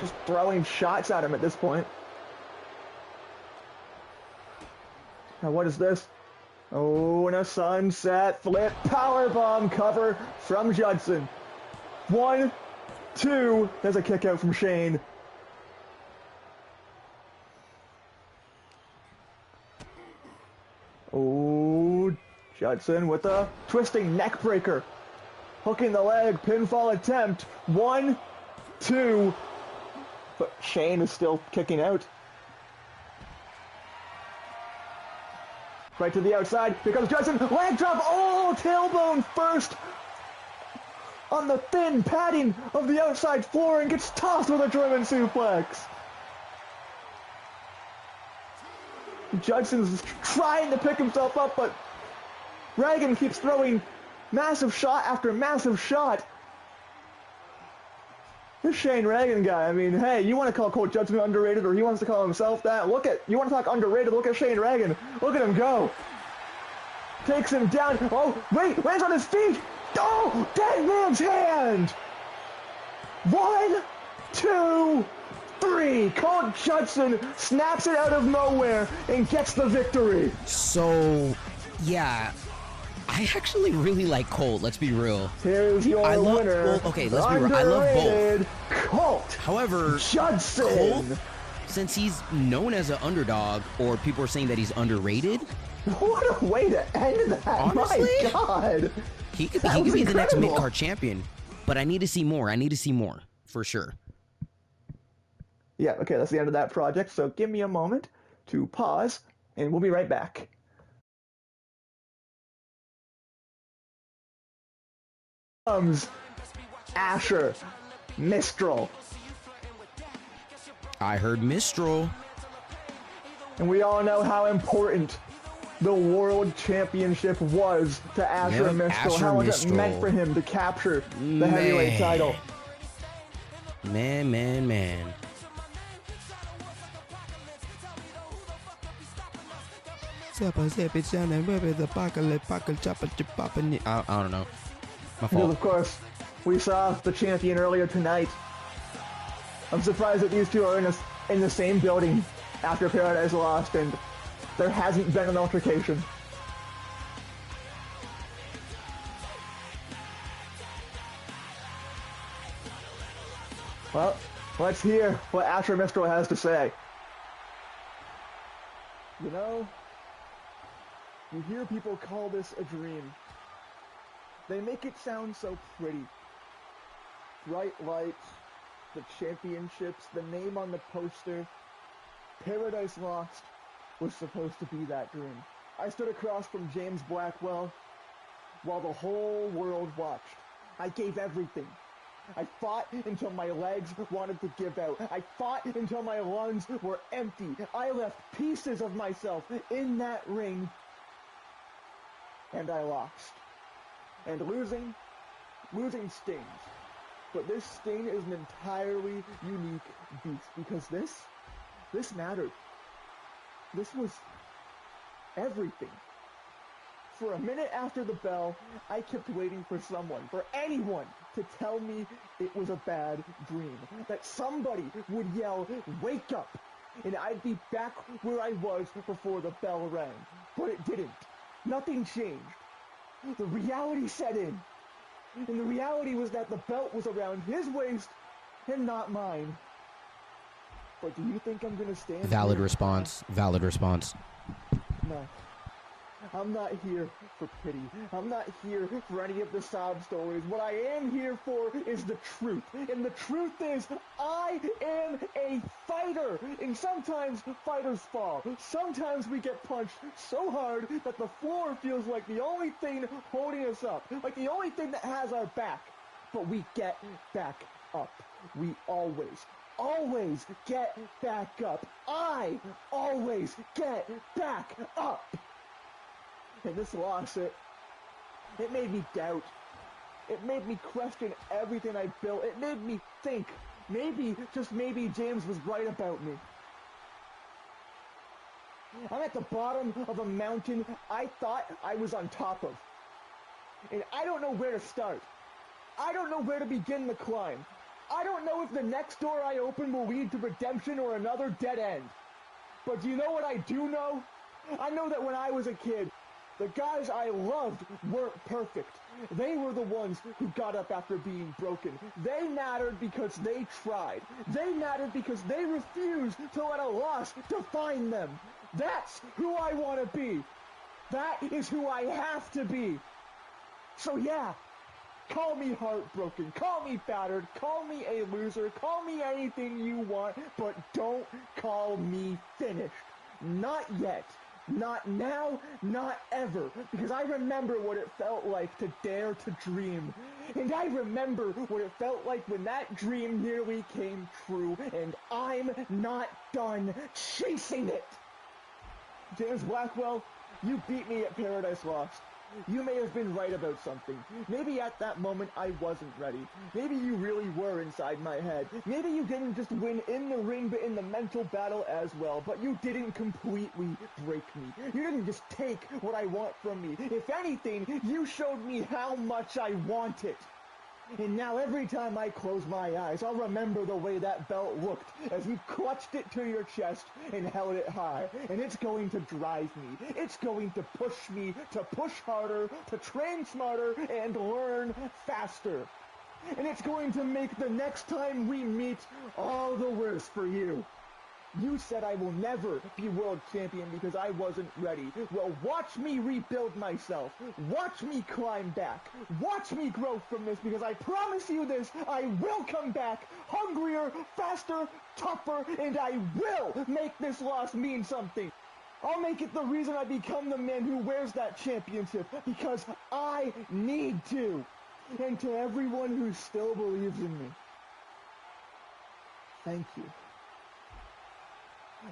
just throwing shots at him at this point. Now what is this? Oh, and a sunset flip powerbomb cover from Judson. 1, 2. There's a kick out from Shane. Oh, Judson with a twisting neck breaker. Hooking the leg, pinfall attempt. 1, 2. But Shane is still kicking out. Right to the outside. Here comes Judson. Leg drop. Oh, tailbone first. On the thin padding of the outside floor and gets tossed with a German suplex. Judson's trying to pick himself up, but Reagan keeps throwing massive shot after massive shot. This Shane Reagan guy, I mean, hey, you want to call Colt Judson underrated, or he wants to call himself that? You want to talk underrated, look at Shane Reagan. Look at him go. Takes him down. Oh, wait, lands on his feet. Oh, dead man's hand. 1, 2, 3. Colt Judson snaps it out of nowhere and gets the victory. So, yeah, I actually really like Colt, let's be real. Here's your winner. Well, okay, let's be real. I love both. Colt However, Judson. Colt, since he's known as an underdog, or people are saying that he's underrated. What a way to end that. Honestly, my God. He could be the next mid-card champion. But I need to see more. I need to see more, for sure. Yeah, okay, that's the end of that project. So give me a moment to pause, and we'll be right back. Comes Asher Mistral. I heard Mistral. And we all know how important the World Championship was to Asher Mistral. How much it meant for him to capture the heavyweight title. Man. I don't know. My fault. Because of course, we saw the champion earlier tonight. I'm surprised that these two are in the same building after Paradise lost, and there hasn't been an altercation. Well, let's hear what Asher Mistral has to say. You know, you hear people call this a dream. They make it sound so pretty. Bright lights, the championships, the name on the poster. Paradise Lost was supposed to be that dream. I stood across from James Blackwell while the whole world watched. I gave everything. I fought until my legs wanted to give out. I fought until my lungs were empty. I left pieces of myself in that ring. And I lost. And losing stings. But this sting is an entirely unique beast, because this mattered. This was everything. For a minute after the bell, I kept waiting for someone, for anyone, to tell me it was a bad dream. That somebody would yell, "Wake up!" and I'd be back where I was before the bell rang. But it didn't. Nothing changed. The reality set in. And the reality was that the belt was around his waist and not mine. But do you think I'm gonna stand Valid here? response. Valid response. No. I'm not here for pity. I'm not here for any of the sob stories. What I am here for is the truth. And the truth is, I am a fighter. And sometimes fighters fall. Sometimes we get punched so hard that the floor feels like the only thing holding us up. Like the only thing that has our back. But we get back up. We always get back up. I always get back up. And this loss, it made me doubt. It made me question everything I built. It made me think, maybe, just maybe, James was right about me. I'm at the bottom of a mountain I thought I was on top of. And I don't know where to start. I don't know where to begin the climb. I don't know if the next door I open will lead to redemption or another dead end. But do you know what I do know? I know that when I was a kid, the guys I loved weren't perfect. They were the ones who got up after being broken. They mattered because they tried. They mattered because they refused to let a loss define them. That's who I want to be. That is who I have to be. So yeah, call me heartbroken, call me battered, call me a loser, call me anything you want, but don't call me finished. Not yet. Not now, not ever, because I remember what it felt like to dare to dream. And I remember what it felt like when that dream nearly came true, and I'm not done chasing it. James Blackwell, you beat me at Paradise Lost. You may have been right about something. Maybe at that moment I wasn't ready. Maybe you really were inside my head. Maybe you didn't just win in the ring but in the mental battle as well. But you didn't completely break me. You didn't just take what I want from me. If anything, you showed me how much I want it. And now every time I close my eyes, I'll remember the way that belt looked as you clutched it to your chest and held it high. And it's going to drive me. It's going to push me to push harder, to train smarter, and learn faster. And it's going to make the next time we meet all the worse for you. You said I will never be world champion because I wasn't ready. Well, watch me rebuild myself. Watch me climb back. Watch me grow from this because I promise you this, I will come back hungrier, faster, tougher, and I will make this loss mean something. I'll make it the reason I become the man who wears that championship because I need to. And to everyone who still believes in me, thank you.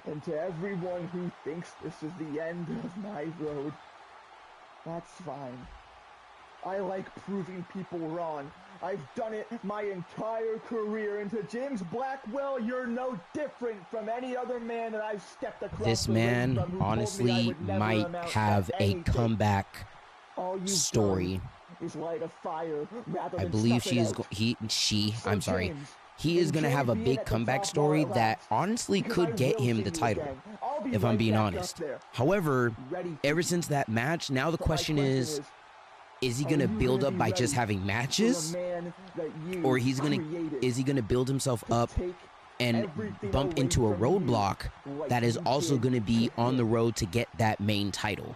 And to everyone who thinks this is the end of my road, that's fine. I like proving people wrong. I've done it my entire career, and to James Blackwell, you're no different from any other man that I've stepped across This the ring man from who told me I honestly would never might amount have to a anything. comeback All you've story. done is light a fire rather I than believe snuff she it is. out. I'm So sorry. James, He is gonna enjoy have a being big at the comeback top story while it that lasts, honestly because could I get will him see the you title, again. I'll be if I'm right being back honest. up there, However, ready for ever you. since that match, now the But my question is he are gonna you build gonna up be by just ready having for matches, the man that you or created is he gonna build himself to up take and everything bump away into a from you, roadblock like that is you also did gonna be to on the him? road to get that main title?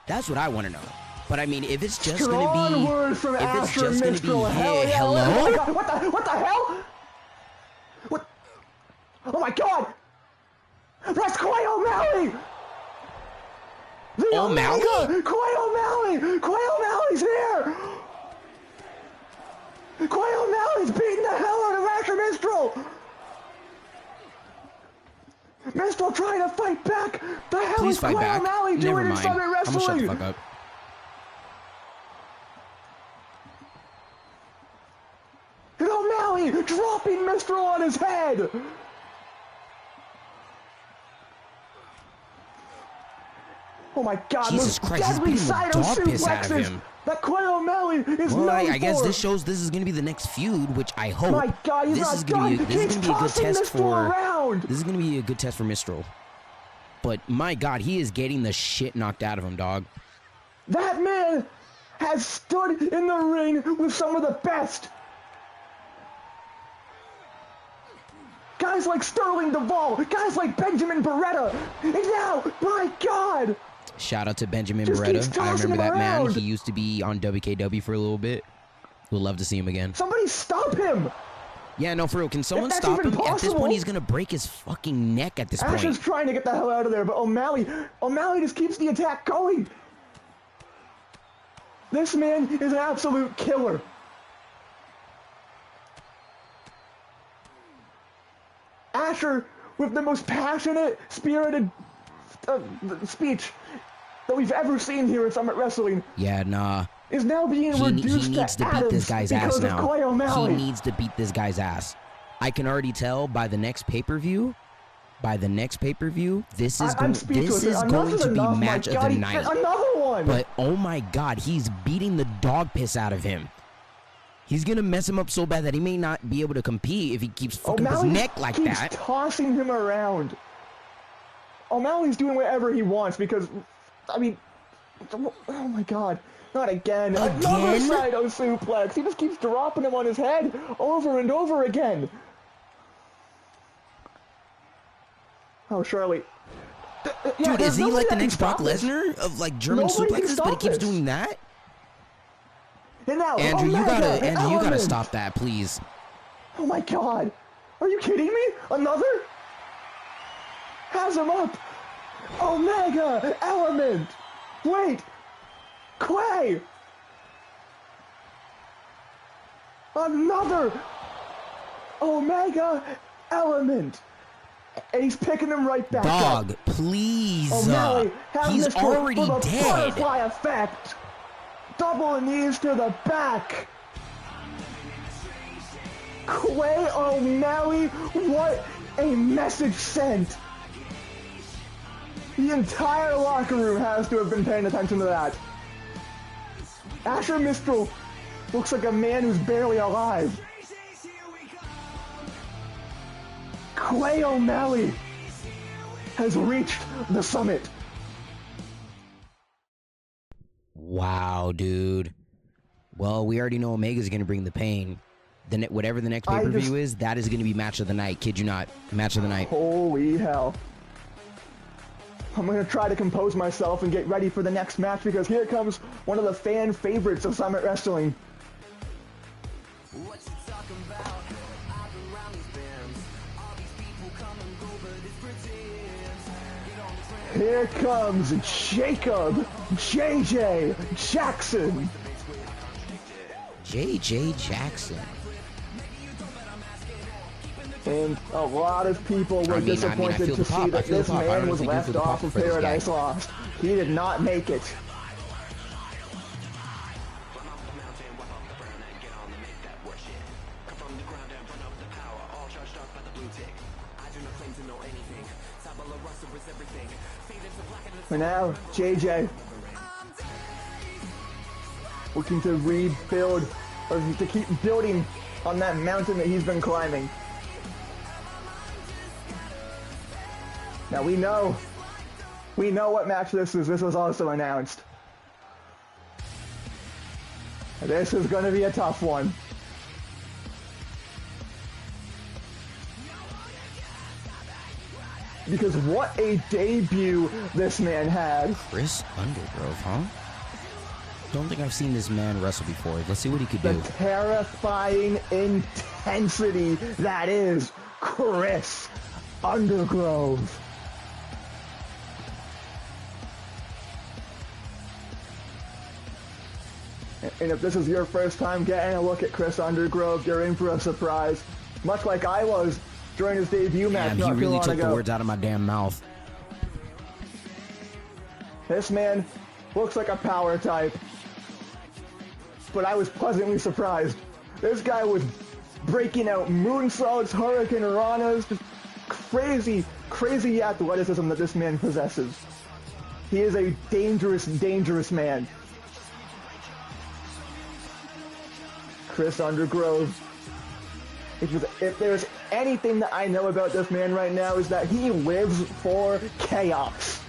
That's what I want to know. But I mean, if it's just gonna Strong be, words from if it's Asher just gonna be, Mistral. Hell yeah! hello? Oh my God, what the hell? What? Oh my God! That's Clay O'Malley! The O'Malley? Omega! Clay O'Malley! Clay O'Malley's here! Clay O'Malley's beating the hell out of Asher Mistral! Mistral trying to fight back! The hell Please is fight Clay back. O'Malley Never doing in mind. Summit I'm gonna shut Wrestling? the fuck up. And O'Malley dropping Mistral on his head! Oh my God, Jesus those Christ, he's deadly beating the Cyto dog piss out of suplexes him. that Clay O'Malley is Well, known I guess for. this shows this is gonna be the next feud, which I hope. My God, he's this not is gonna done. be this is He's gonna be a good tossing test Mistral for. around. This is gonna be a good test for Mistral. But my God, he is getting the shit knocked out of him, dog. That man has stood in the ring with some of the best. Guys like Sterling Duvall, guys like Benjamin Beretta, and now, my God! Shout out to Benjamin Just keeps Beretta. I tossing remember him that man. around. He used to be on WKW for a little bit. We'd love to see him again. Somebody stop him! Yeah, no, for real. Can someone that's stop even him? At this possible. point, he's gonna break his fucking neck at this Ash is point. trying to get the hell out of there, but O'Malley just keeps the attack going. This man is an absolute killer. Asher, with the most passionate, spirited speech that we've ever seen here in Summit Wrestling, Yeah, nah. is now being He reduced needs to beat atoms this guy's ass because of now. Clay He O'Malley. needs to beat this guy's ass. I can already tell by the next pay-per-view. By the next pay-per-view, this is I'm going. speechless. This is Enough going is to be enough, my match of God, the night. Another one. But oh my God, he's beating the dog piss out of him. He's gonna mess him up so bad that he may not be able to compete if he keeps fucking up his O'Malley neck like keeps that. tossing him around. O'Malley's doing whatever he wants because, I mean, oh my God, not again. Another Again? Cyto suplex. He just keeps dropping him on his head over and over again. Oh, Charlie. Dude, is he like the next Brock Lesnar of like German Nobody can suplexes? But he stop keeps this. doing that. And now, Andrew, Omega, you gotta Element. stop that, please. Oh my God. Are you kidding me? Another? Has him up. Omega Element. Wait. Clay. Another Omega Element. And he's picking him right back Dog, up. please. O'Malley has He's missed already for the dead. butterfly effect. Double knees to the back. Clay O'Malley, what a message sent. The entire locker room has to have been paying attention to that. Asher Mistral looks like a man who's barely alive. Clay O'Malley has reached the summit. Wow, dude. Well, we already know Omega's going to bring the pain. Whatever the next pay-per-view is, that is going to be match of the night. Kid you not. Match of the night. Holy hell. I'm going to try to compose myself and get ready for the next match because here comes one of the fan favorites of Summit Wrestling. Here comes Jacob JJ Jackson. JJ Jackson. And a lot of people were disappointed to see that this man was left off of Paradise Lost. He did not make it. And now, JJ looking to rebuild, or to keep building on that mountain that he's been climbing. Now we know what match this is. This was also announced. This is going to be a tough one. Because what a debut this man had. Chris Undergrove, huh? Don't think I've seen this man wrestle before. Let's see what he could do. The terrifying intensity that is Chris Undergrove. And if this is your first time getting a look at Chris Undergrove, you're in for a surprise. Much like I was during his debut match not too long ago. He really took the words out of my damn mouth. This man looks like a power type. But I was pleasantly surprised. This guy was breaking out moonsaults, hurricane ranas, just crazy, crazy athleticism that this man possesses. He is a dangerous, dangerous man. Chris Undergrove. If there's anything that I know about this man right now is that he lives for chaos.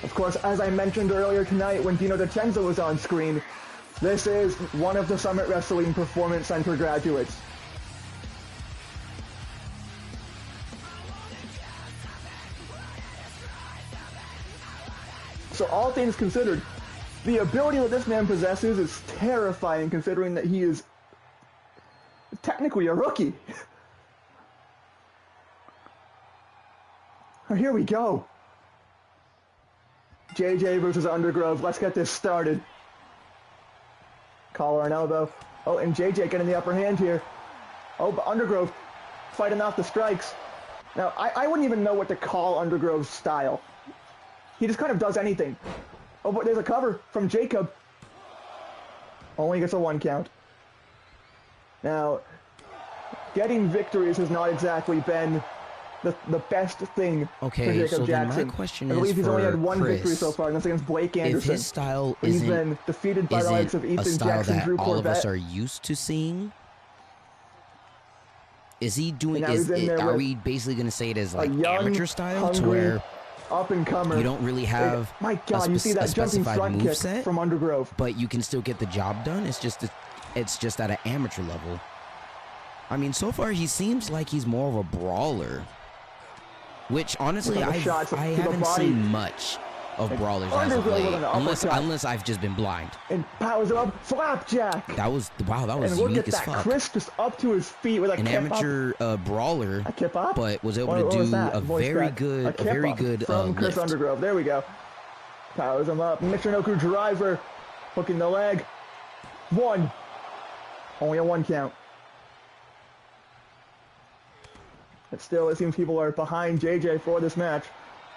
Of course, as I mentioned earlier tonight when Dino DiCenzo was on screen, this is one of the Summit Wrestling Performance Center graduates. So all things considered, the ability that this man possesses is terrifying considering that he is technically a rookie. Oh, here we go. JJ versus Undergrove. Let's get this started. Collar and elbow. Oh, and JJ getting the upper hand here. Oh, but Undergrove fighting off the strikes. Now, I wouldn't even know what to call Undergrove's style. He just kind of does anything. Oh, but there's a cover from Jacob. Only gets a 1 count. Now, getting victories has not exactly been the best thing for Jacob Jackson. Then my question I believe is he's only had for one Chris, victory so far, and that's against Blake Anderson. If his style he's been defeated by the likes of Ethan Jackson, that Drew all of us Corbett. are used to seeing, is he doing? Are we basically going to say it as like young, amateur style, hungry, to where up and comer? you don't really have my God, you see that jumping front kick moveset, from Undergrove, but you can still get the job done. It's just at an amateur level. I mean, so far he seems like he's more of a brawler. Which, honestly, I haven't seen much of brawlers as of late, unless I've just been blind. And powers up, flapjack! That was and unique as fuck. And look at that, Chris just up to his feet with an amateur brawler, but was able to do a very good from Chris lift. Undergrove. There we go. Powers him up, Michinoku driver, hooking the leg. 1. Only a 1 count. But still, it seems people are behind JJ for this match.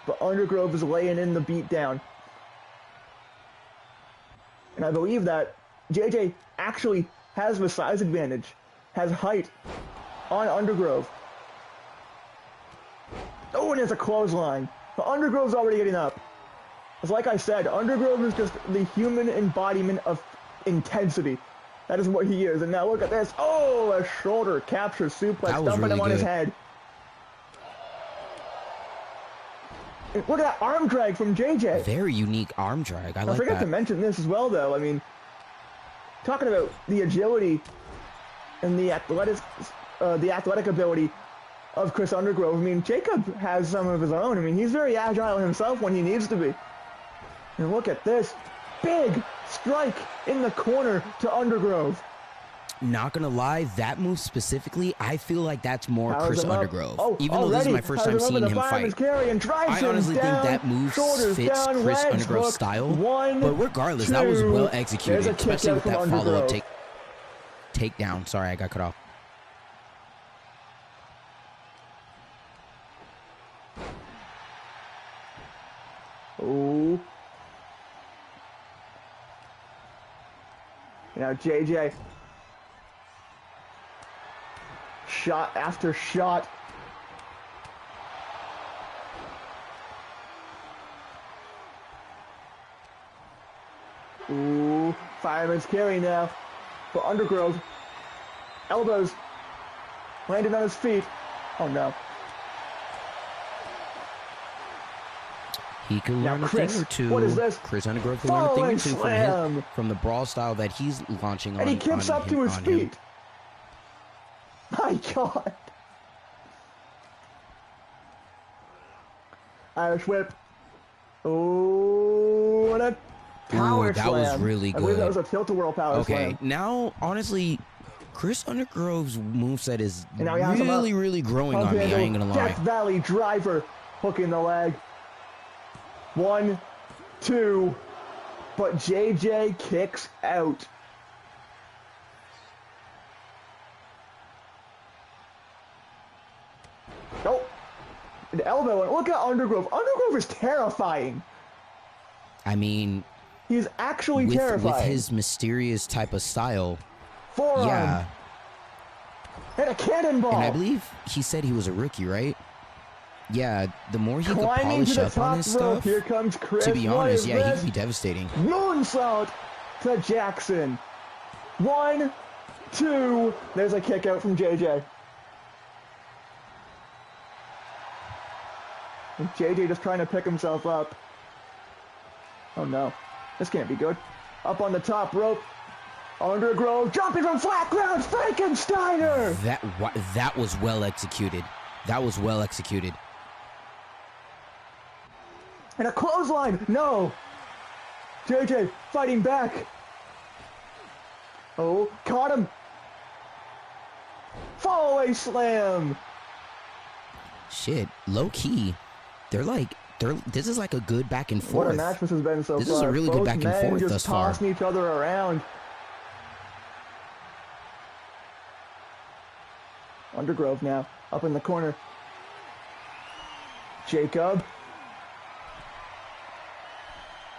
But Undergrove is laying in the beatdown. And I believe that JJ actually has the size advantage, has height on Undergrove. Oh, and it's a clothesline. But Undergrove's already getting up. It's like I said, Undergrove is just the human embodiment of intensity. That is what he is. And now look at this. Oh, a shoulder capture suplex, dumping him on his head. And look at that arm drag from JJ. Very unique arm drag. I like that. I forgot to mention this as well, though. I mean, talking about the agility and the athletic ability of Chris Undergrove. I mean, Jacob has some of his own. I mean, he's very agile himself when he needs to be. And look at this. Big strike in the corner to Undergrove. Not gonna lie, that move specifically, I feel like that's more Chris Undergrove. Oh, even though this is my first time seeing him fight. I honestly think that move fits Chris Undergrove's style. But regardless, that was well executed, especially with that follow-up takedown. Sorry, I got cut off. Oh. Now JJ. Shot after shot. Ooh, fireman's carry now. But Undergrove. Elbows. Landed on his feet. Oh no. He can learn a thing or two. What is this? Chris Undergrove can learn a thing or two from the brawl style that he's launching on. And he kicks up to his feet. My God. Irish whip. Oh, and a power slam. That was really good. I believe that was a tilt-a-whirl power slam. Okay, now, honestly, Chris Undergrove's moveset is really growing on me. I ain't gonna lie. Death Valley driver. Hooking the leg. 1, 2. But JJ kicks out. Oh, an elbow. Look at Undergrove. Undergrove is terrifying. I mean, he's actually terrifying. With his mysterious type of style. Forearm. Yeah. And a cannonball. And I believe he said he was a rookie, right? Yeah, the more he could polish up on his stuff, here comes Chris. To be honest, yeah, he could be devastating. Moonsault to Jackson. 1, 2. There's a kick out from JJ. And JJ just trying to pick himself up. Oh no, this can't be good. Up on the top rope. Undergrove jumping from flat ground. Frankensteiner. That was well executed. That was well executed. And a clothesline. No. JJ fighting back. Oh, caught him. Fallaway slam. Shit, low key. This is like a good back and forth. What a match this has been so far. This is a really good back and forth thus far. Tossing each other around. Undergrove now, up in the corner. Jacob.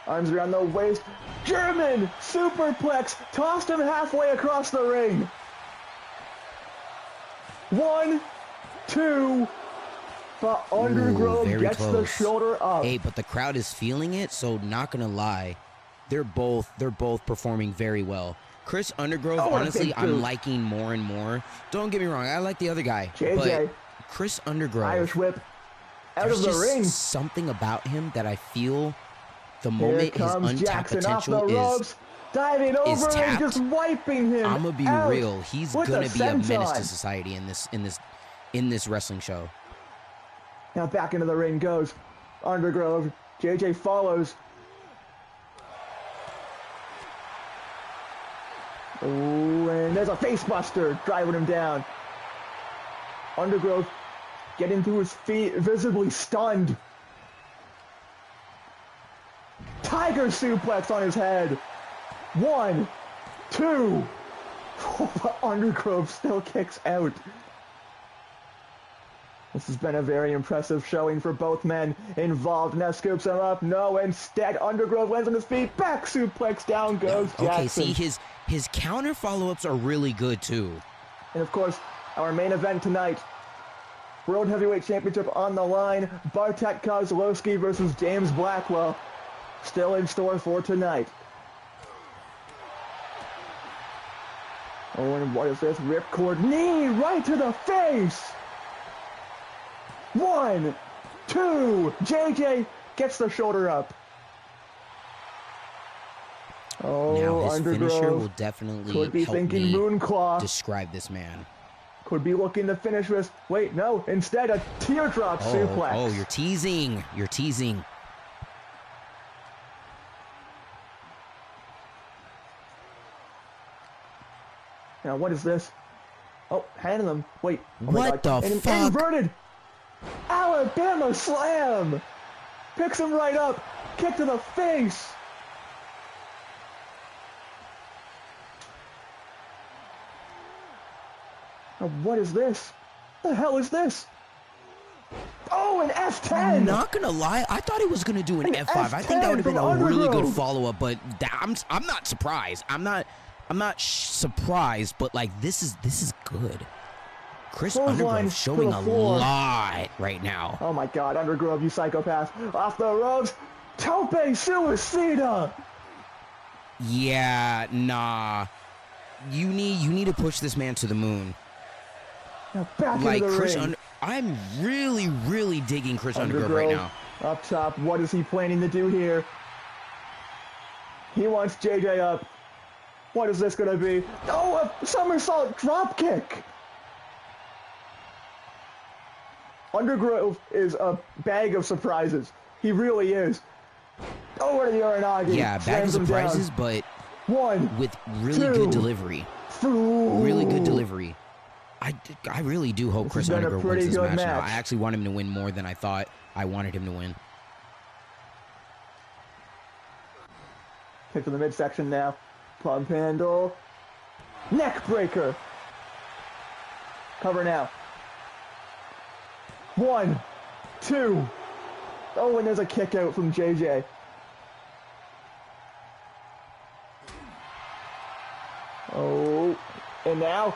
Arms around the waist. German superplex. Tossed him halfway across the ring. 1, 2. But Undergrove gets the shoulder up. Hey, but the crowd is feeling it, so not gonna lie, they're both performing very well. Chris Undergrove, honestly, I'm liking more and more. Don't get me wrong, I like the other guy, JJ, but Chris Undergrove, Irish whip out of the ring. Something about him that I feel the moment his untapped potential is diving over tapped, and just wiping him. I'm gonna be real. He's gonna be a menace to society in this wrestling show. Now back into the ring goes Undergrove. JJ follows. Oh, and there's a facebuster driving him down. Undergrove getting to his feet, visibly stunned. Tiger suplex on his head. 1, 2. But Undergrove still kicks out. This has been a very impressive showing for both men involved. Now scoops him up. No, instead Undergrove lands on his feet. Back suplex, down goes Jackson. Okay, see, his counter follow-ups are really good too. And of course, our main event tonight, World Heavyweight Championship on the line. Bartek Kozlowski versus James Blackwell. Still in store for tonight. Oh, and what is this? Ripcord knee right to the face. 1, 2. JJ gets the shoulder up. Oh, now his Undergrove finisher will definitely could be help thinking me Moonclaw. describe this man. Could be looking to finish this. Wait, no. Instead, a teardrop suplex. Oh, you're teasing. You're teasing. Now, what is this? Oh, handing them. Wait. Oh what the fuck? Inverted Alabama slam. Picks him right up. Kick to the face. Now, what is this? The hell is this? Oh, an F10! I'm not gonna lie, I thought he was gonna do an F5. I think that would have been a really good follow-up, but I'm not surprised. I'm not surprised, but like this is good. Chris Undergrove showing a lot right now. Oh my God, Undergrove, you psychopath! Off the ropes, Tope Suicida. Yeah, nah. You need to push this man to the moon. Now back like into the Chris ring. I'm really digging Chris Undergrove right now. Up top, what is he planning to do here? He wants JJ up. What is this gonna be? Oh, a somersault drop kick! Undergrove is a bag of surprises. He really is. Over to the Uranagi. Yeah, bag of surprises, but 1, with really 2, good delivery. 3. Really good delivery. I really do hope Chris Undergrove wins this match now. I actually want him to win more than I thought I wanted him to win. Kick to the midsection now. Pump handle. Neck breaker. Cover now. 1, 2. Oh, and there's a kick out from JJ. Oh, and now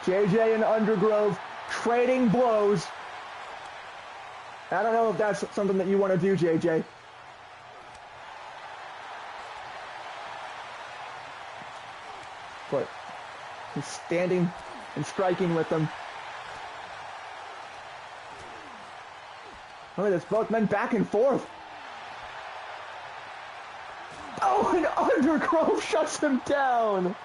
JJ and Undergrove trading blows. I don't know if that's something that you want to do, JJ. But he's standing and striking with them. Look at this, both men back and forth. Oh, and Undergrove shuts him down.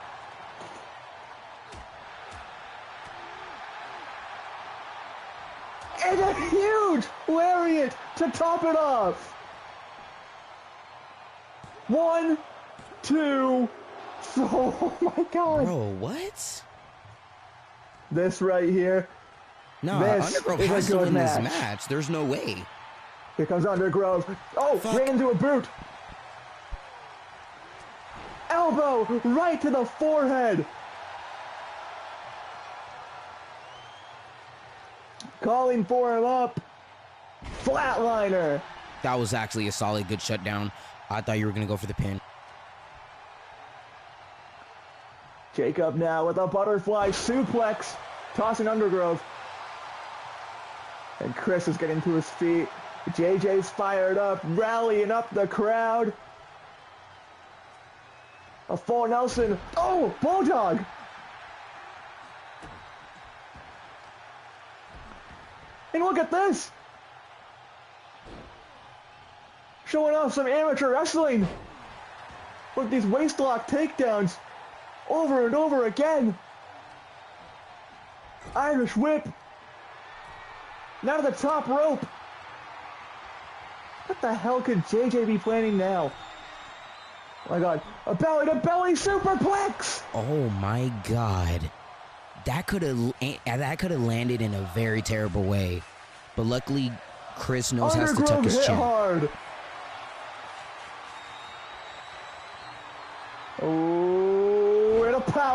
And a huge lariat to top it off. 1, 2, oh my God. Bro, what? This right here. No, this Undergrove is has a to good win match. this match. There's no way. Here comes Undergrove. Oh, Fuck. ran into a boot. Elbow right to the forehead. Calling for him up. Flatliner. That was actually a solid, good shutdown. I thought you were going to go for the pin. Jacob now with a butterfly suplex. Tossing Undergrove. And Chris is getting to his feet. JJ's fired up, rallying up the crowd. A full Nelson. Oh, Bulldog. And look at this. Showing off some amateur wrestling. With these waistlock takedowns. Over and over again. Irish whip. Now to the top rope. What the hell could JJ be planning now? Oh my God, a belly-to-belly superplex! Oh my God. That could have landed in a very terrible way. But luckily, Chris knows how to tuck his chin. Hard. Oh,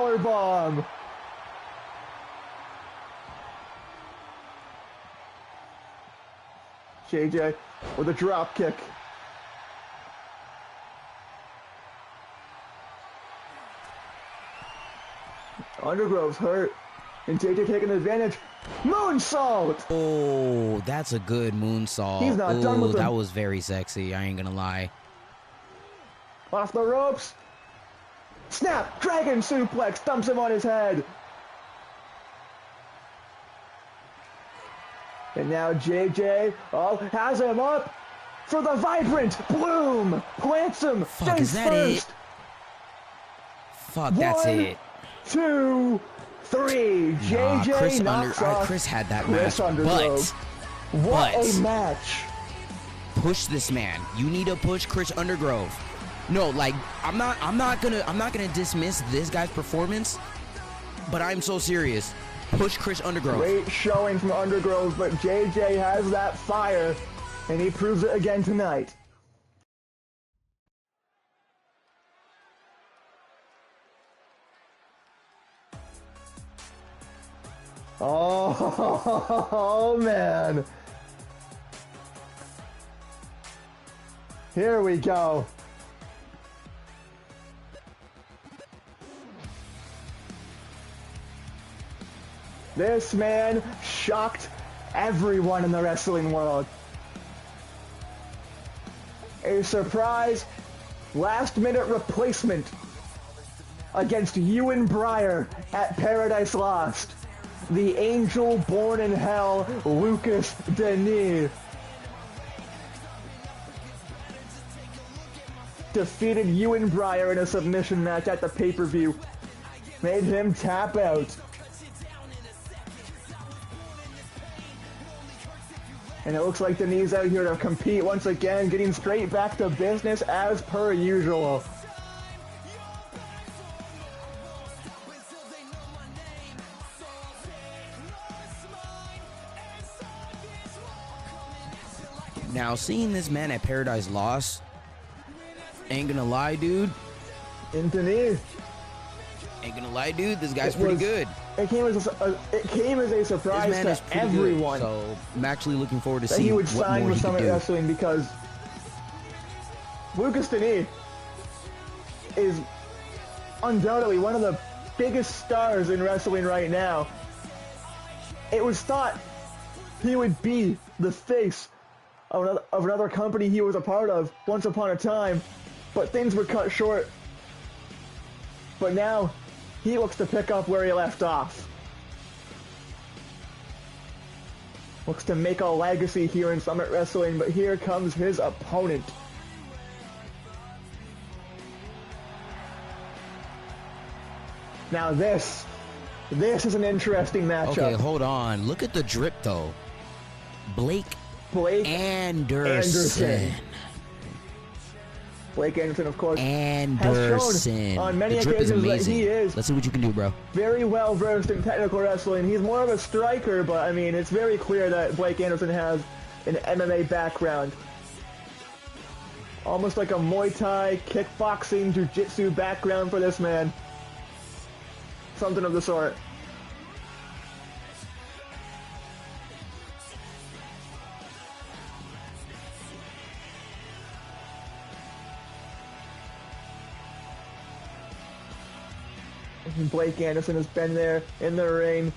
power bomb. JJ with a drop kick. Undergrove's hurt, and JJ taking advantage. Moonsault! Oh, that's a good moonsault. He's not done with him. That was very sexy. I ain't gonna lie. Off the ropes. Snap! Dragon suplex! Dumps him on his head. And now JJ, has him up for the vibrant bloom. Plants him. Fuck, is that first. it? Fuck, that's it. 2, 3. JJ Chris had that Chris match, Undergrove. What a match! Push this man. You need to push Chris Undergrove. No, like I'm not gonna dismiss this guy's performance, but I'm so serious. Push Chris Undergrove. Great showing from Undergrove, but JJ has that fire, and he proves it again tonight. Oh, man. Here we go. This man shocked everyone in the wrestling world. A surprise last-minute replacement against Ewan Breyer at Paradise Lost. The angel born in hell, Lucas Denis, defeated Ewan Breyer in a submission match at the pay-per-view. Made him tap out. And it looks like Denis out here to compete once again, getting straight back to business as per usual. Now, seeing this man at Paradise Lost, ain't gonna lie, dude. And Denis, Ain't gonna lie, dude. This guy's pretty good. It came as a surprise to everyone. Good, so I'm actually looking forward to that seeing he would what sign more with he could Summit do. Wrestling, because Lucas Denis is undoubtedly one of the biggest stars in wrestling right now. It was thought he would be the face of another company he was a part of once upon a time, but things were cut short. But now he looks to pick up where he left off. Looks to make a legacy here in Summit Wrestling, but here comes his opponent. Now this is an interesting matchup. Okay, hold on. Look at the drip, though. Blake Anderson. Blake Anderson, of course, Anderson. has shown on many the drip is occasions that amazing. he is Let's see what you can do, bro. very well versed in technical wrestling. He's more of a striker, but I mean, it's very clear that Blake Anderson has an MMA background. Almost like a Muay Thai, kickboxing, jiu-jitsu background for this man. Something of the sort. Blake Anderson has been there in the ring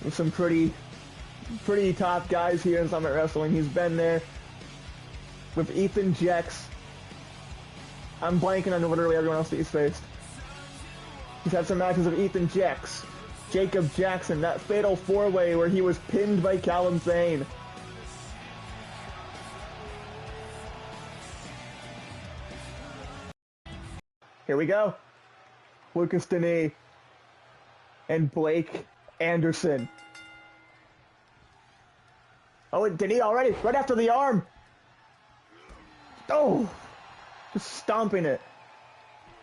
with some pretty top guys here in Summit Wrestling. He's been there with Ethan Jex. I'm blanking on literally everyone else that he's faced. He's had some matches with Ethan Jex, Jacob Jackson, that fatal four-way where he was pinned by Callum Zane. Here we go. Lucas Denis and Blake Anderson. Oh, and Denis already, right after the arm. Oh, just stomping it.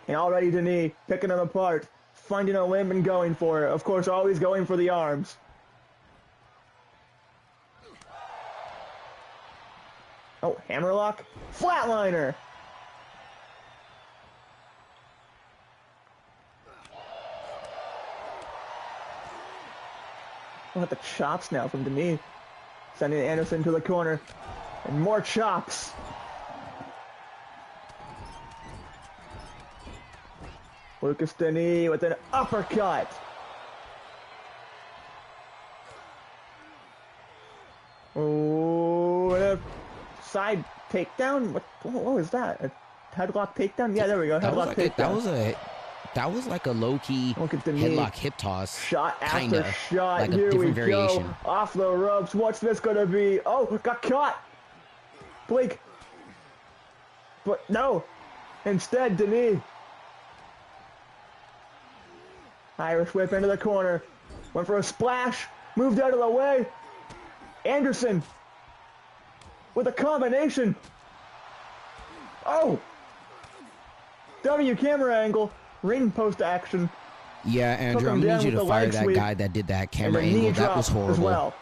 And already Denis picking them apart, finding a limb and going for it. Of course, always going for the arms. Oh, hammerlock, flatliner. Look at the chops now from Denis. Sending Anderson to the corner. And more chops. Lucas Denis with an uppercut. Oh, and a side takedown. What was that? A headlock takedown? Yeah, there we go. Headlock takedown. That was like a low-key headlock hip toss. Shot after kinda, shot. like a Here different we variation. go. Off the ropes. What's this gonna be? Oh, got caught. Blake. But no. Instead, Denis. Irish whip into the corner. Went for a splash. Moved out of the way. Anderson. With a combination. Oh. W camera angle. Ring post action. Yeah, Andrew, I'm gonna need you to fire that guy that did that camera angle. That was horrible. As well.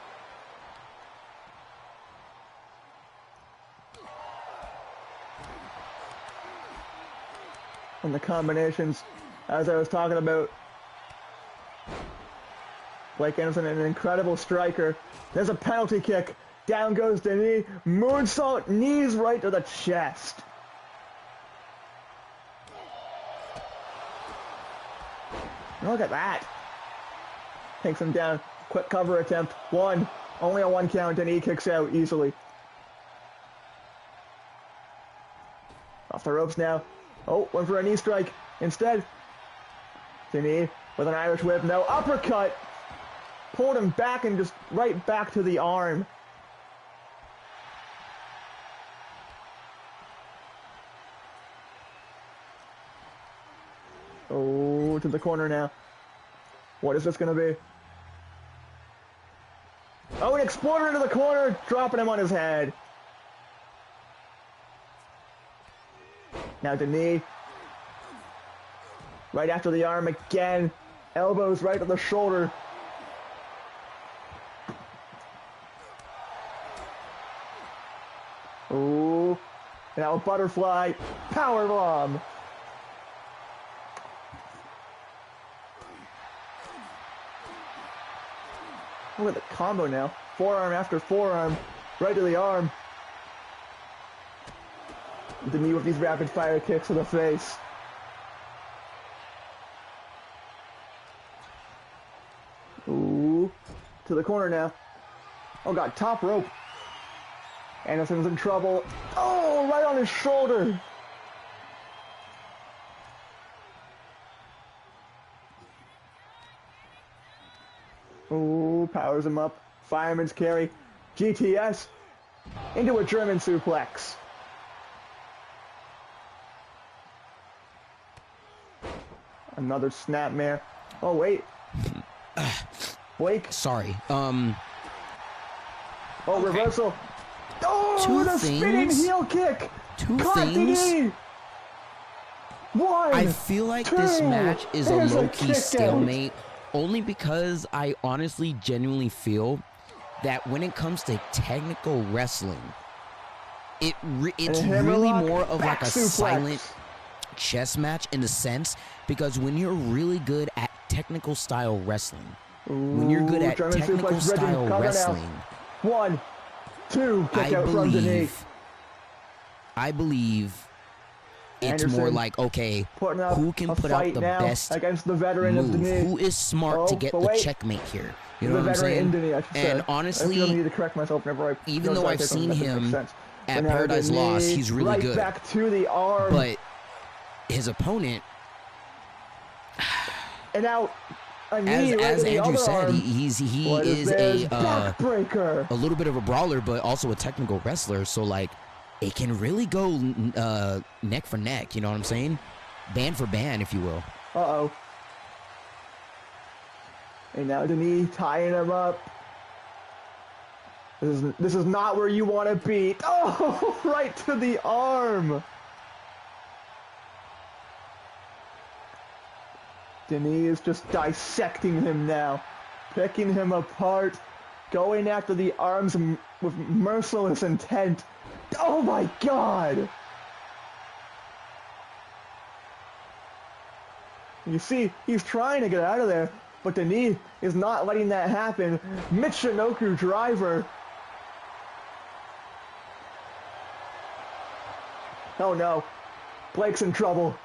And the combinations, as I was talking about, Blake Anderson, an incredible striker. There's a penalty kick. Down goes Denis. Moonsault, knees right to the chest. Look at that. Takes him down. Quick cover attempt. One. Only a 1 count, and he kicks out easily. Off the ropes now. Oh, went for a knee strike. Instead, Denis with an Irish whip. No, uppercut. Pulled him back and just right back to the arm. Oh, to the corner now. What is this going to be? Oh, an exploder into the corner, dropping him on his head. Now Denis. Right after the arm again. Elbows right to the shoulder. Ooh. Now a butterfly. Power bomb. Look at the combo now. Forearm after forearm. Right to the arm. Denis with these rapid fire kicks to the face. Ooh. To the corner now. Oh god, top rope. Anderson's in trouble. Oh, right on his shoulder. Ooh, powers him up. Fireman's carry. GTS. Into a German suplex. Another snapmare. Oh, wait. Blake. Sorry. Oh, reversal. Oh, the spinning heel kick. Two things. One. I feel like this match is a low-key stalemate, only because I honestly, genuinely feel that when it comes to technical wrestling, it's really more of like a silent chess match in a sense, because when you're really good at technical style wrestling, when you're good at technical style wrestling, 1, 2, kick out from Denis. I believe it's Anderson more like, okay, who can put out the best against the veteran move? of Denis? Who is smart to get the checkmate here? You know what I'm saying? And honestly, I need to correct myself whenever even though I've seen him at Paradise Lost, he's really good. Back to the arm. But his opponent, and now as Andrew said, he is a little bit of a brawler, but also a technical wrestler. So like, it can really go neck for neck. You know what I'm saying? Band for band, if you will. Uh-oh. And now Denis tying him up. This is not where you want to be. Oh, right to the arm. Denis is just dissecting him now, picking him apart, going after the arms with merciless intent. Oh my god! You see, he's trying to get out of there, But the knee is not letting that happen. Michinoku driver. Oh no. Blake's in trouble.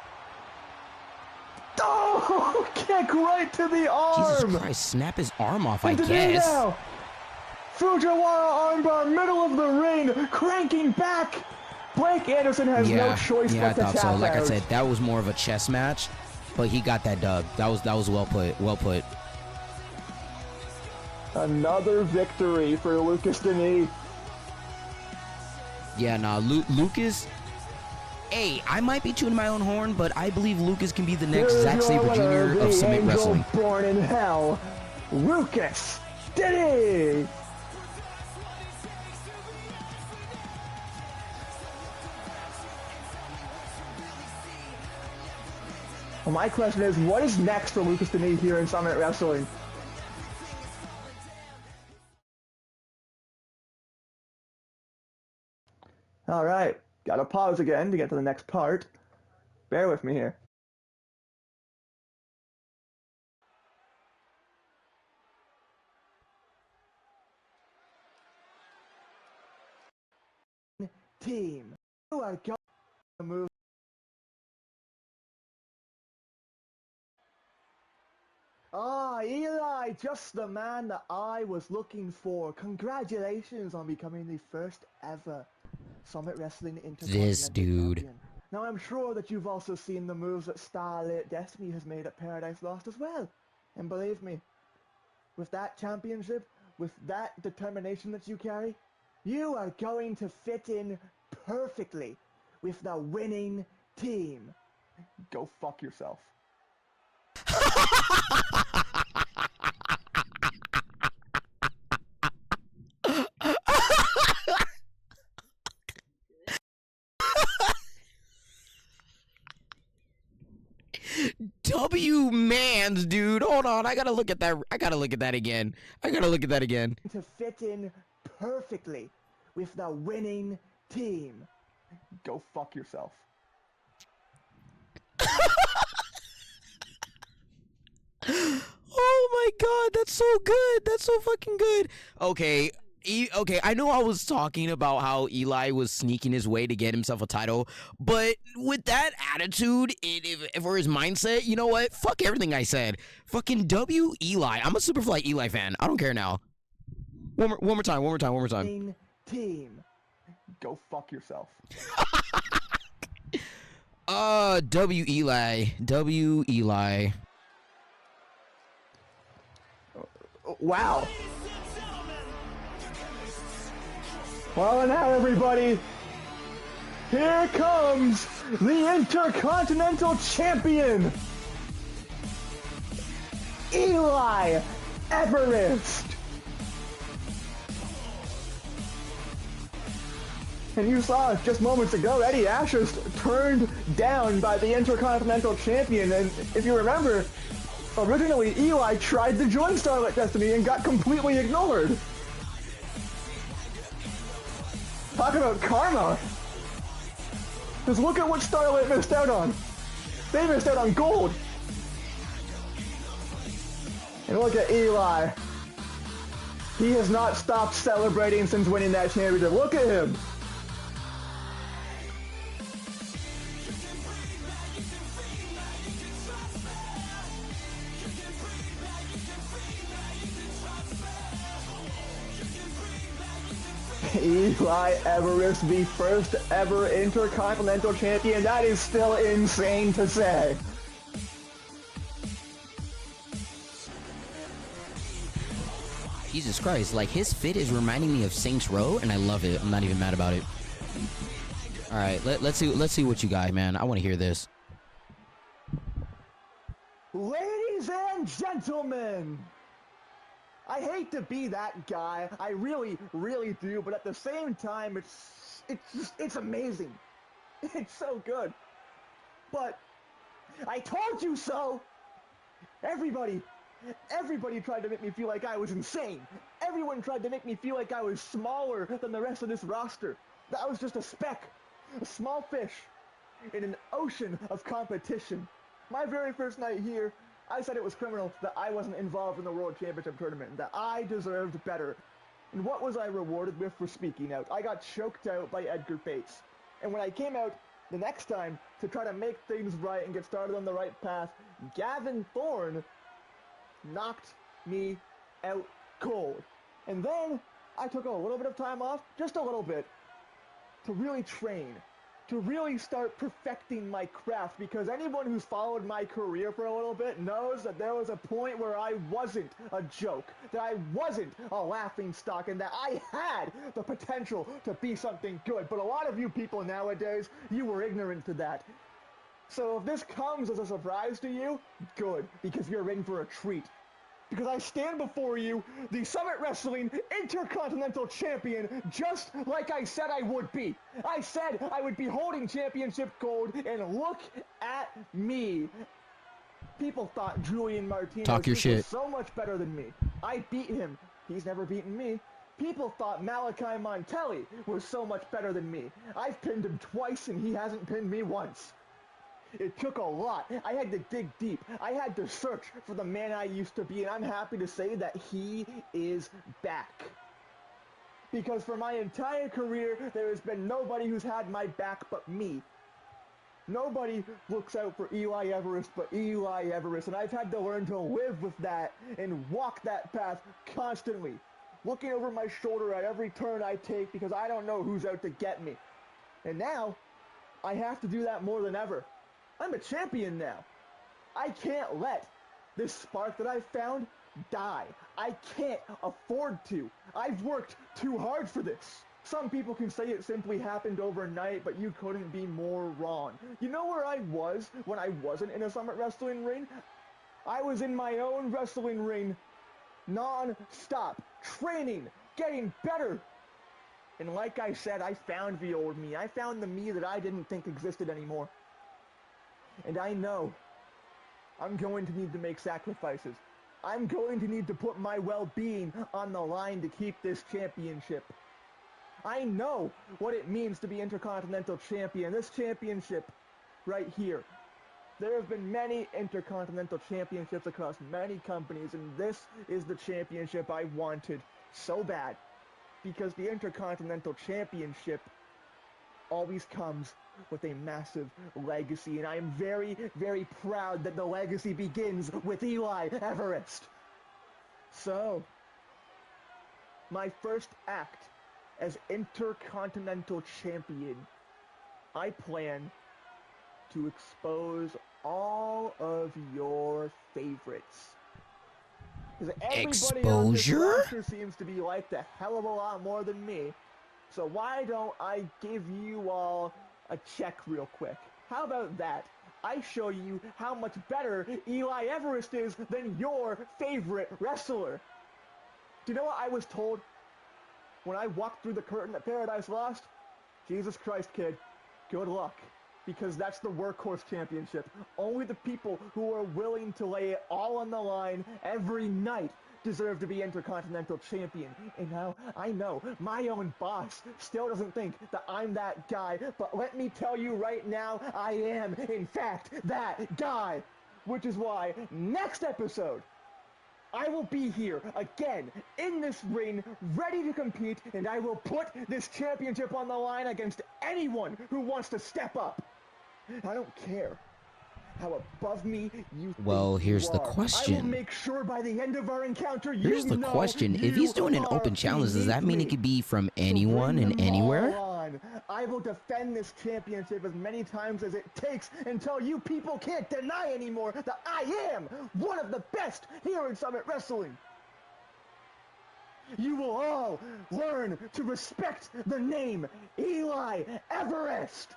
Oh, kick right to the arm. Jesus Christ, snap his arm off, I Into the knee guess. now. Fujiwara armbar, middle of the ring, cranking back. Blake Anderson has no choice I but to thought tap so. Like I out. said, that was more of a chess match, but he got that dub. That was well put. Well put. Another victory for Lucas Denis. Yeah, nah, Lucas. Hey, I might be tooting my own horn, but I believe Lucas can be the next Zack Sabre Jr. of Summit Wrestling. Born in hell, Lucas Denis. Well, my question is, what is next for Lucas Denis here in Summit Wrestling? All right, gotta pause again to get to the next part. Bear with me here. Team, you are going to move. Ah, Eli, just the man that I was looking for. Congratulations on becoming the first ever Summit Wrestling Intercontinental This dude. Champion. Now, I'm sure that you've also seen the moves that Starlit Destiny has made at Paradise Lost as well. And believe me, with that championship, with that determination that you carry, you are going to fit in perfectly with the winning team. Go fuck yourself. W Mans, dude. Hold on, I gotta look at that. I gotta look at that again. To fit in perfectly with the winning team. Go fuck yourself. Oh my god, that's so good. That's so fucking good. Okay. Okay, I know I was talking about how Eli was sneaking his way to get himself a title, but with that attitude, for his mindset, you know what? Fuck everything I said. Fucking W Eli. I'm a Superfly Eli fan. I don't care now. One more time. Team. Go fuck yourself. W Eli. Wow. Well, now everybody, here comes the Intercontinental Champion, Eli Everest. And you saw just moments ago, Eddie Asher's turned down by the Intercontinental Champion. And if you remember, originally Eli tried to join Starlight Destiny and got completely ignored. Talk about karma. Just look at what Starlight missed out on. They missed out on gold. And look at Eli. He has not stopped celebrating since winning that championship. Look at him. Eli Everest, the first ever Intercontinental Champion. That is still insane to say. Jesus Christ, like his fit is reminding me of Saints Row, and I love it. I'm not even mad about it. All right, let's see what you got, man. I want to hear this. Ladies and gentlemen, I hate to be that guy. I really, really do. But at the same time, it's amazing. It's so good. But I told you so. Everybody tried to make me feel like I was insane. Everyone tried to make me feel like I was smaller than the rest of this roster. That was just a speck, a small fish in an ocean of competition. My very first night here, I said it was criminal that I wasn't involved in the World Championship tournament, that I deserved better. And what was I rewarded with for speaking out? I got choked out by Edgar Bates. And when I came out the next time to try to make things right and get started on the right path, Gavin Thorne knocked me out cold. And then I took a little bit of time off, just a little bit, to really train, to really start perfecting my craft, because anyone who's followed my career for a little bit knows that there was a point where I wasn't a joke, that I wasn't a laughing stock, and that I had the potential to be something good. But a lot of you people nowadays, you were ignorant to that. So if this comes as a surprise to you, good, because you're in for a treat. Because I stand before you, the Summit Wrestling Intercontinental Champion, just like I said I would be. I said I would be holding championship gold, and look at me. People thought Julian Martinez was so much better than me. I beat him. He's never beaten me. People thought Malachi Montelli was so much better than me. I've pinned him twice, and he hasn't pinned me once. It took a lot. I had to dig deep. I had to search for the man I used to be, and I'm happy to say that he is back. Because for my entire career, there has been nobody who's had my back but me. Nobody looks out for Eli Everest but Eli Everest, and I've had to learn to live with that and walk that path constantly, looking over my shoulder at every turn I take because I don't know who's out to get me. And now, I have to do that more than ever. I'm a champion now. I can't let this spark that I found die. I can't afford to. I've worked too hard for this. Some people can say it simply happened overnight, but you couldn't be more wrong. You know where I was when I wasn't in a Summit Wrestling ring? I was in my own wrestling ring, non-stop, training, getting better. And like I said, I found the old me. I found the me that I didn't think existed anymore. And I know I'm going to need to make sacrifices. I'm going to need to put my well-being on the line to keep this championship. I know what it means to be Intercontinental Champion. This championship right here. There have been many Intercontinental Championships across many companies, and this is the championship I wanted so bad. Because the Intercontinental Championship always comes with a massive legacy, and I am very, very proud that the legacy begins with Eli Everest. So, my first act as Intercontinental Champion, I plan to expose all of your favorites. Because everybody on this roster seems to be liked a hell of a lot more than me. So why don't I give you all a check real quick? How about that? I show you how much better Eli Everest is than your favorite wrestler. Do you know what I was told when I walked through the curtain at Paradise Lost? Jesus Christ, kid, good luck. Because that's the Workhorse Championship. Only the people who are willing to lay it all on the line every night deserve to be Intercontinental Champion. And now, I know, my own boss still doesn't think that I'm that guy, but let me tell you right now, I am, in fact, that guy. Which is why, next episode, I will be here again, in this ring, ready to compete, and I will put this championship on the line against anyone who wants to step up. I don't care how above me you think here's you the are. question. I will make sure by the end of our encounter Here's the question. If he's doing an open challenge, does that mean it could be from anyone and anywhere? I will defend this championship as many times as it takes until you people can't deny anymore that I am one of the best here in Summit Wrestling. You will all learn to respect the name Eli Everest.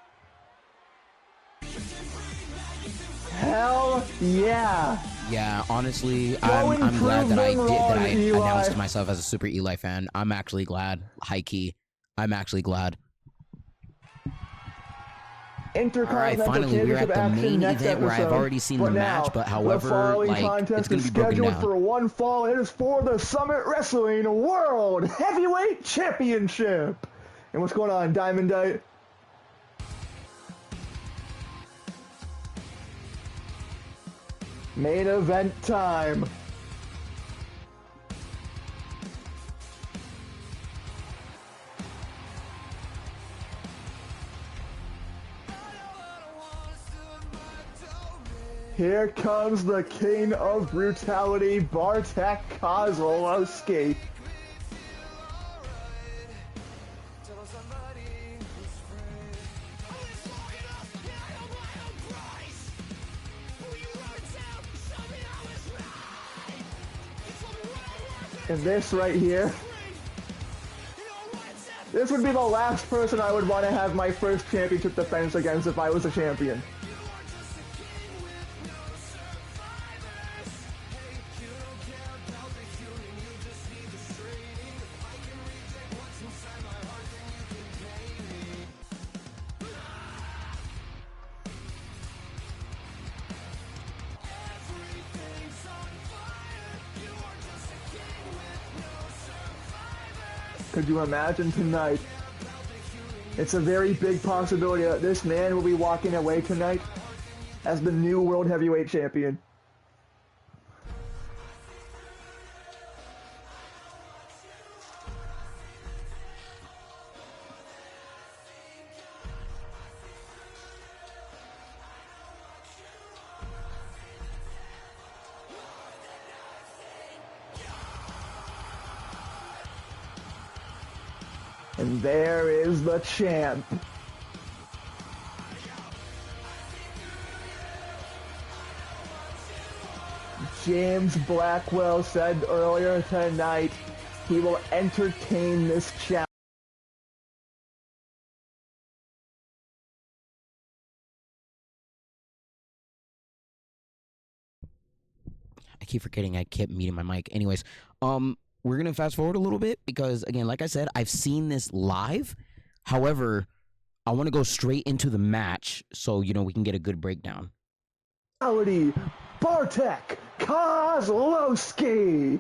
Hell yeah! Yeah, honestly, I'm glad that I announced myself as a super Eli fan. I'm actually glad, high key. I'm actually glad. Alright, finally we're at the main event where I've already seen the match, but however, like, it's gonna be broken down. For one fall, it is for the Summit Wrestling World Heavyweight Championship. And what's going on, Diamondite? Main event time. Here comes the king of brutality, Bartek Kozlowski. And this right here, this would be the last person I would want to have my first championship defense against if I was a champion. Could you imagine tonight? It's a very big possibility that this man will be walking away tonight as the new World Heavyweight Champion. And there is the champ. James Blackwell said earlier tonight he will entertain this challenge. I keep forgetting I kept muting my mic. Anyways, we're gonna fast forward a little bit because, again, like I said, I've seen this live. However, I want to go straight into the match so we can get a good breakdown. Bartek Kozlowski.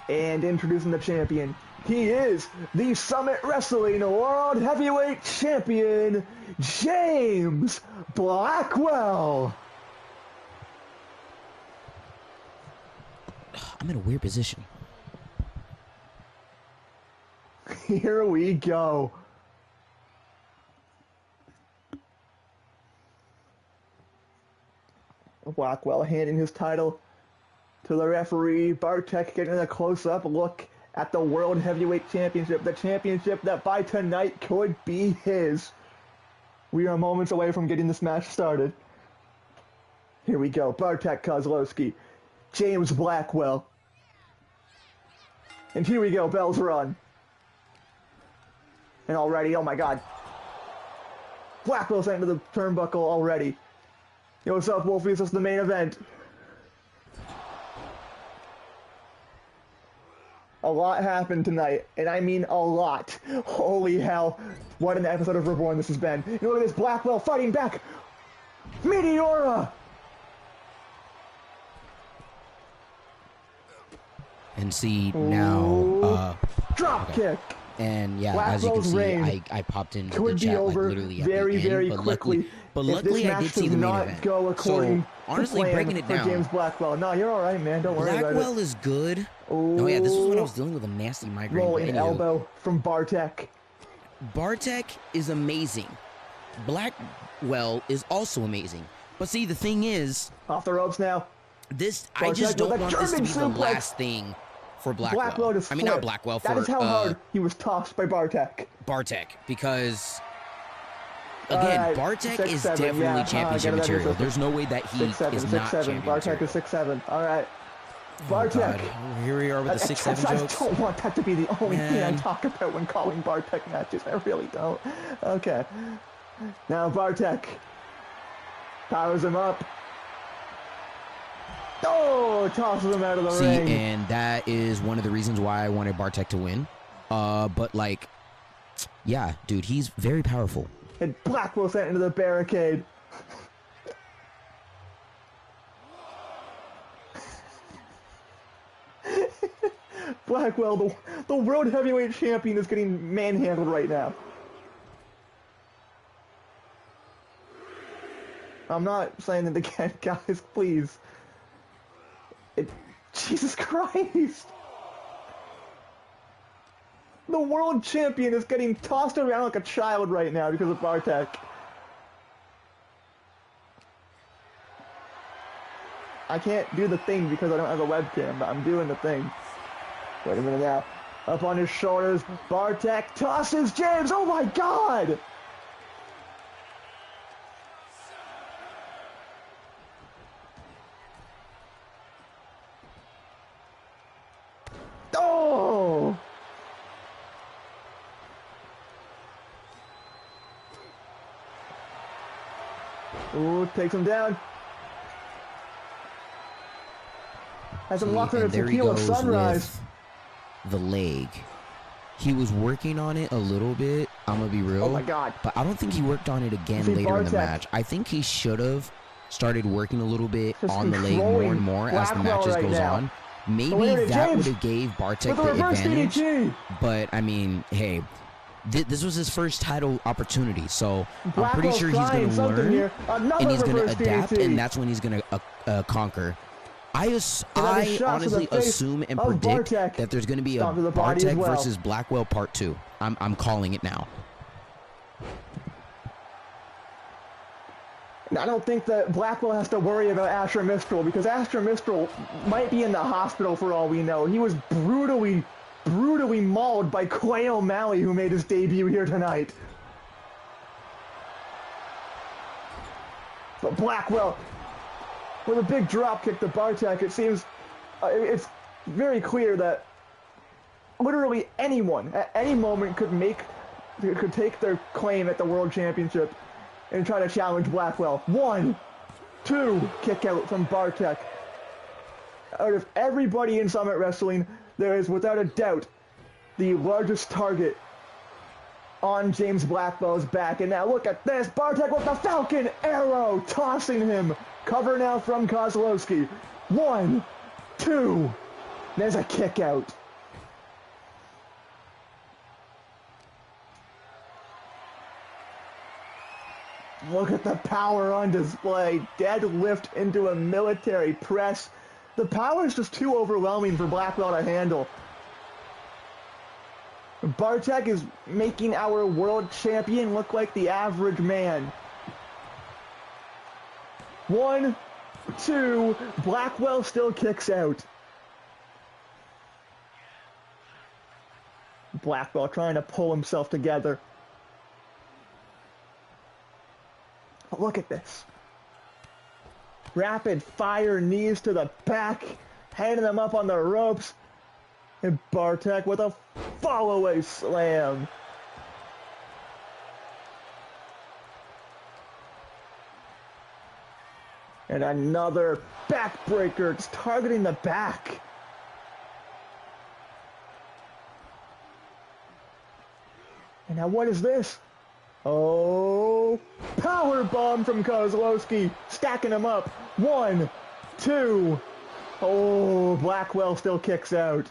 And introducing the champion, he is the Summit Wrestling World Heavyweight Champion, James Blackwell. I'm in a weird position. Here we go. Blackwell handing his title to the referee. Bartek getting a close-up look at the World Heavyweight Championship, the championship that by tonight could be his. We are moments away from getting this match started. Here we go. Bartek Kozlowski, James Blackwell. And here we go. Bells run. And already, oh my god. Blackwell's into the turnbuckle already. Yo, what's up, Wolfie? This is the main event. A lot happened tonight, and I mean a lot. Holy hell, what an episode of Reborn this has been. You look at this, Blackwell fighting back. Meteora! And see, now, drop kick. And yeah, Blackwell's as you can reign see, I popped into could the be chat over literally at very, the end, very but quickly. luckily I did see the main event. Not go according so honestly, to plan breaking it for down, James Blackwell. No, you're all right, man. Don't worry about it. Blackwell is good. Oh yeah, this was when I was dealing with a nasty migraine. Rolling elbow from Bartek. Bartek is amazing. Blackwell is also amazing. But see, the thing is, off the ropes now. I just don't want this to be the last thing for Blackwell. Is I mean, not Blackwell. That is how hard he was tossed by Bartek. Because again, Bartek is definitely championship material. There's no way that he is not champion Bartek material. is 6'7". All right. Bartek. Oh, here we are with the 6'7" jokes. I don't want that to be the only thing I talk about when calling Bartek matches. I really don't. Okay. Now Bartek powers him up. Oh, tosses him out of the ring. And that is one of the reasons why I wanted Bartek to win. But like, yeah, dude, he's very powerful. And Blackwell sent into the barricade. Blackwell, the World Heavyweight Champion, is getting manhandled right now. I'm not saying it again, guys, please. Jesus Christ! The world champion is getting tossed around like a child right now because of Bartek. I can't do the thing because I don't have a webcam, but I'm doing the thing. Wait a minute now. Up on his shoulders, Bartek tosses James. Oh my God! Oh! Ooh, takes him down. Has him locked in a tequila sunrise. The leg. He was working on it a little bit. I'm gonna be real. Oh my God! But I don't think he worked on it again later in the match. I think he should have started working a little bit on the leg more and more as the matches goes on. Maybe that would have gave Bartek the advantage. DDT. But I mean, hey, this was his first title opportunity, so I'm pretty sure he's gonna learn and he's gonna adapt, and that's when he's gonna conquer. I honestly assume and predict that there's going to be a Bartek versus Blackwell Part 2. I'm calling it now. I don't think that Blackwell has to worry about Asher Mistral because Asher Mistral might be in the hospital for all we know. He was brutally mauled by Clay O'Malley, who made his debut here tonight. But Blackwell, with a big drop kick to Bartek, it seems it's very clear that literally anyone at any moment could take their claim at the World Championship and try to challenge Blackwell. 1, 2, kick out from Bartek. Out of everybody in Summit Wrestling, there is without a doubt the largest target on James Blackwell's back. And now look at this, Bartek with the Falcon Arrow, tossing him. Cover now from Kozlowski. 1, 2. There's a kick out. Look at the power on display. Deadlift into a military press. The power is just too overwhelming for Blackwell to handle. Bartek is making our world champion look like the average man. 1, 2, Blackwell still kicks out. Blackwell trying to pull himself together. But look at this. Rapid fire knees to the back, handing them up on the ropes. And Bartek with a follow-away slam. And another backbreaker. It's targeting the back. And now what is this? Oh, power bomb from Kozlowski, stacking him up. 1, 2. Oh, Blackwell still kicks out.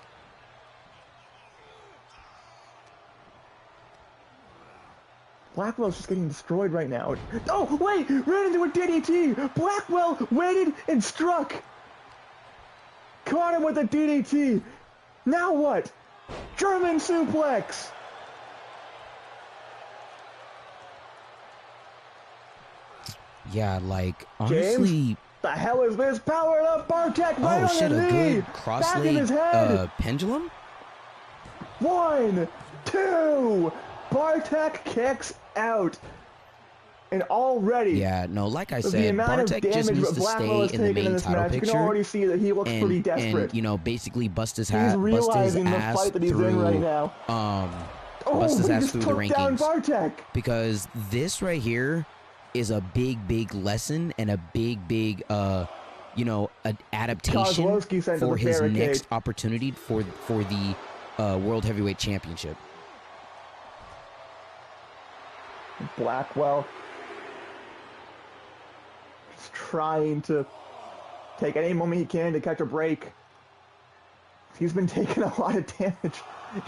Blackwell's just getting destroyed right now. Oh, wait! Ran into a DDT! Blackwell waited and struck! Caught him with a DDT! Now what? German suplex! Yeah, like, honestly... James, the hell is this? Powered up Bartek right on shit, the a knee! good cross Back in his leg head! pendulum? 1, 2! Bartek kicks out. And already... Yeah, no, like I said, Bartek just needs to stay in the main title picture. You can already see that he looks pretty desperate. And, you know, basically bust his He's realizing the fight that he's in right now. Bust his ass through the rankings. Down Bartek. Because this right here is a big lesson and a big you know, an adaptation for his next opportunity for the World Heavyweight Championship. Blackwell just trying to take any moment he can to catch a break. He's been taking a lot of damage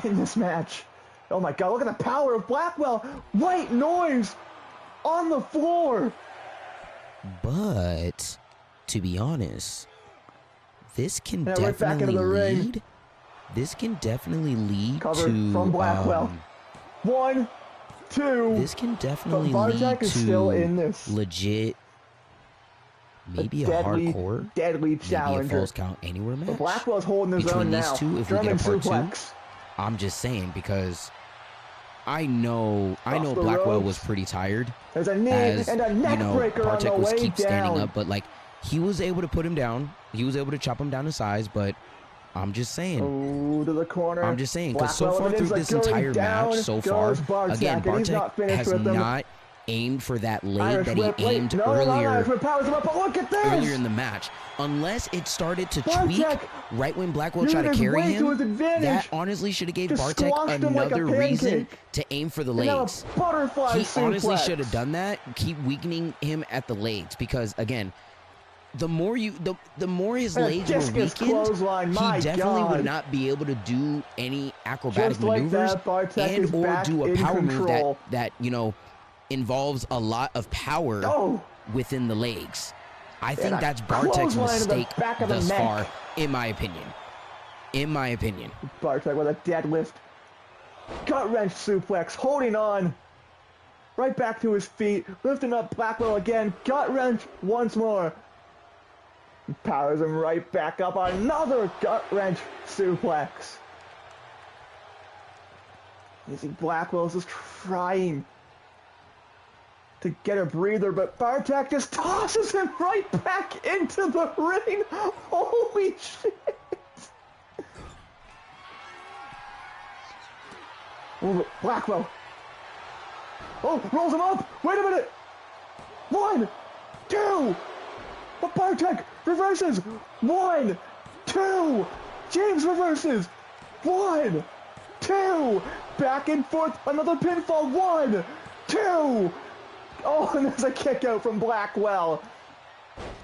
in this match. Oh my God, look at the power of Blackwell. White noise on the floor. But to be honest, this can Yeah, right back into definitely the ring. lead. This can definitely lead Covered to from Blackwell. 1, 2. this can definitely But lead Bartek is still to in this. legit, maybe a deadly, hardcore, deadly maybe a challenger. falls count anywhere match But Blackwell's holding his between own these now. two. If we German get a part suplex. 2, I'm just saying because I know Off the Blackwell ropes. was pretty tired. There's a knee As and a neck you know, breaker on Bartek the was way keep down. standing up, but like he was able to put him down. He was able to chop him down to size, but I'm just saying. Oh, to the corner. I'm just saying, because so Blackwell far through this entire match, so far, again, Bartek Bartek has not aimed for that leg Irish that he whip. aimed No, earlier, powers him up, but look at this. earlier in the match. Unless it started to tweak Bartek right when Blackwell used tried to his carry weight to his him, advantage. that honestly should have gave Just Bartek squashed him like a another reason pancake. to aim for the And now a legs. butterfly He suplex. honestly should have done that. Keep weakening him at the legs because again, the more his And a legs were discus weakened, clothesline, my he definitely God. would not be able to do any acrobatic Just like maneuvers that, Bartek is and or back do a in power control. move that involves a lot of power Oh. within the legs. I think a that's Bartek's clothesline to the mistake back of the thus neck. far, in my opinion. In my opinion. Bartek with a deadlift. Gut wrench suplex, holding on. Right back to his feet, lifting up Blackwell again. Gut wrench once more. Powers him right back up. Another gut wrench suplex. You see Blackwell's just trying to get a breather, but Bartek just tosses him right back into the ring. Holy shit. Oh, Blackwell. Oh, rolls him up. Wait a minute. 1, 2. But Bartek reverses. 1, 2. James reverses. 1, 2. Back and forth. Another pinfall. 1, 2. Oh, and there's a kick out from Blackwell.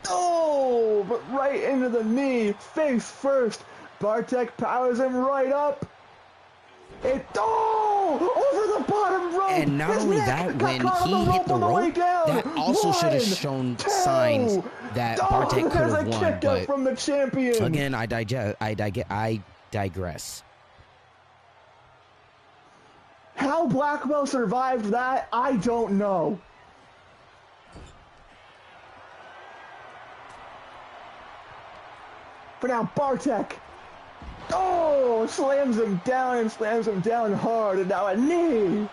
Oh, but right into the knee. Face first. Bartek powers him right up. Over the bottom rope. And not His only neck that, got when caught on he hit the on the way rope, down. that also should have 1, shown 2. signs that Bartek could there's have a won. kick out But from the champion. again, I digress. How Blackwell survived that, I don't know. For now, Bartek. Oh, slams him down and slams him down hard. And now a knee.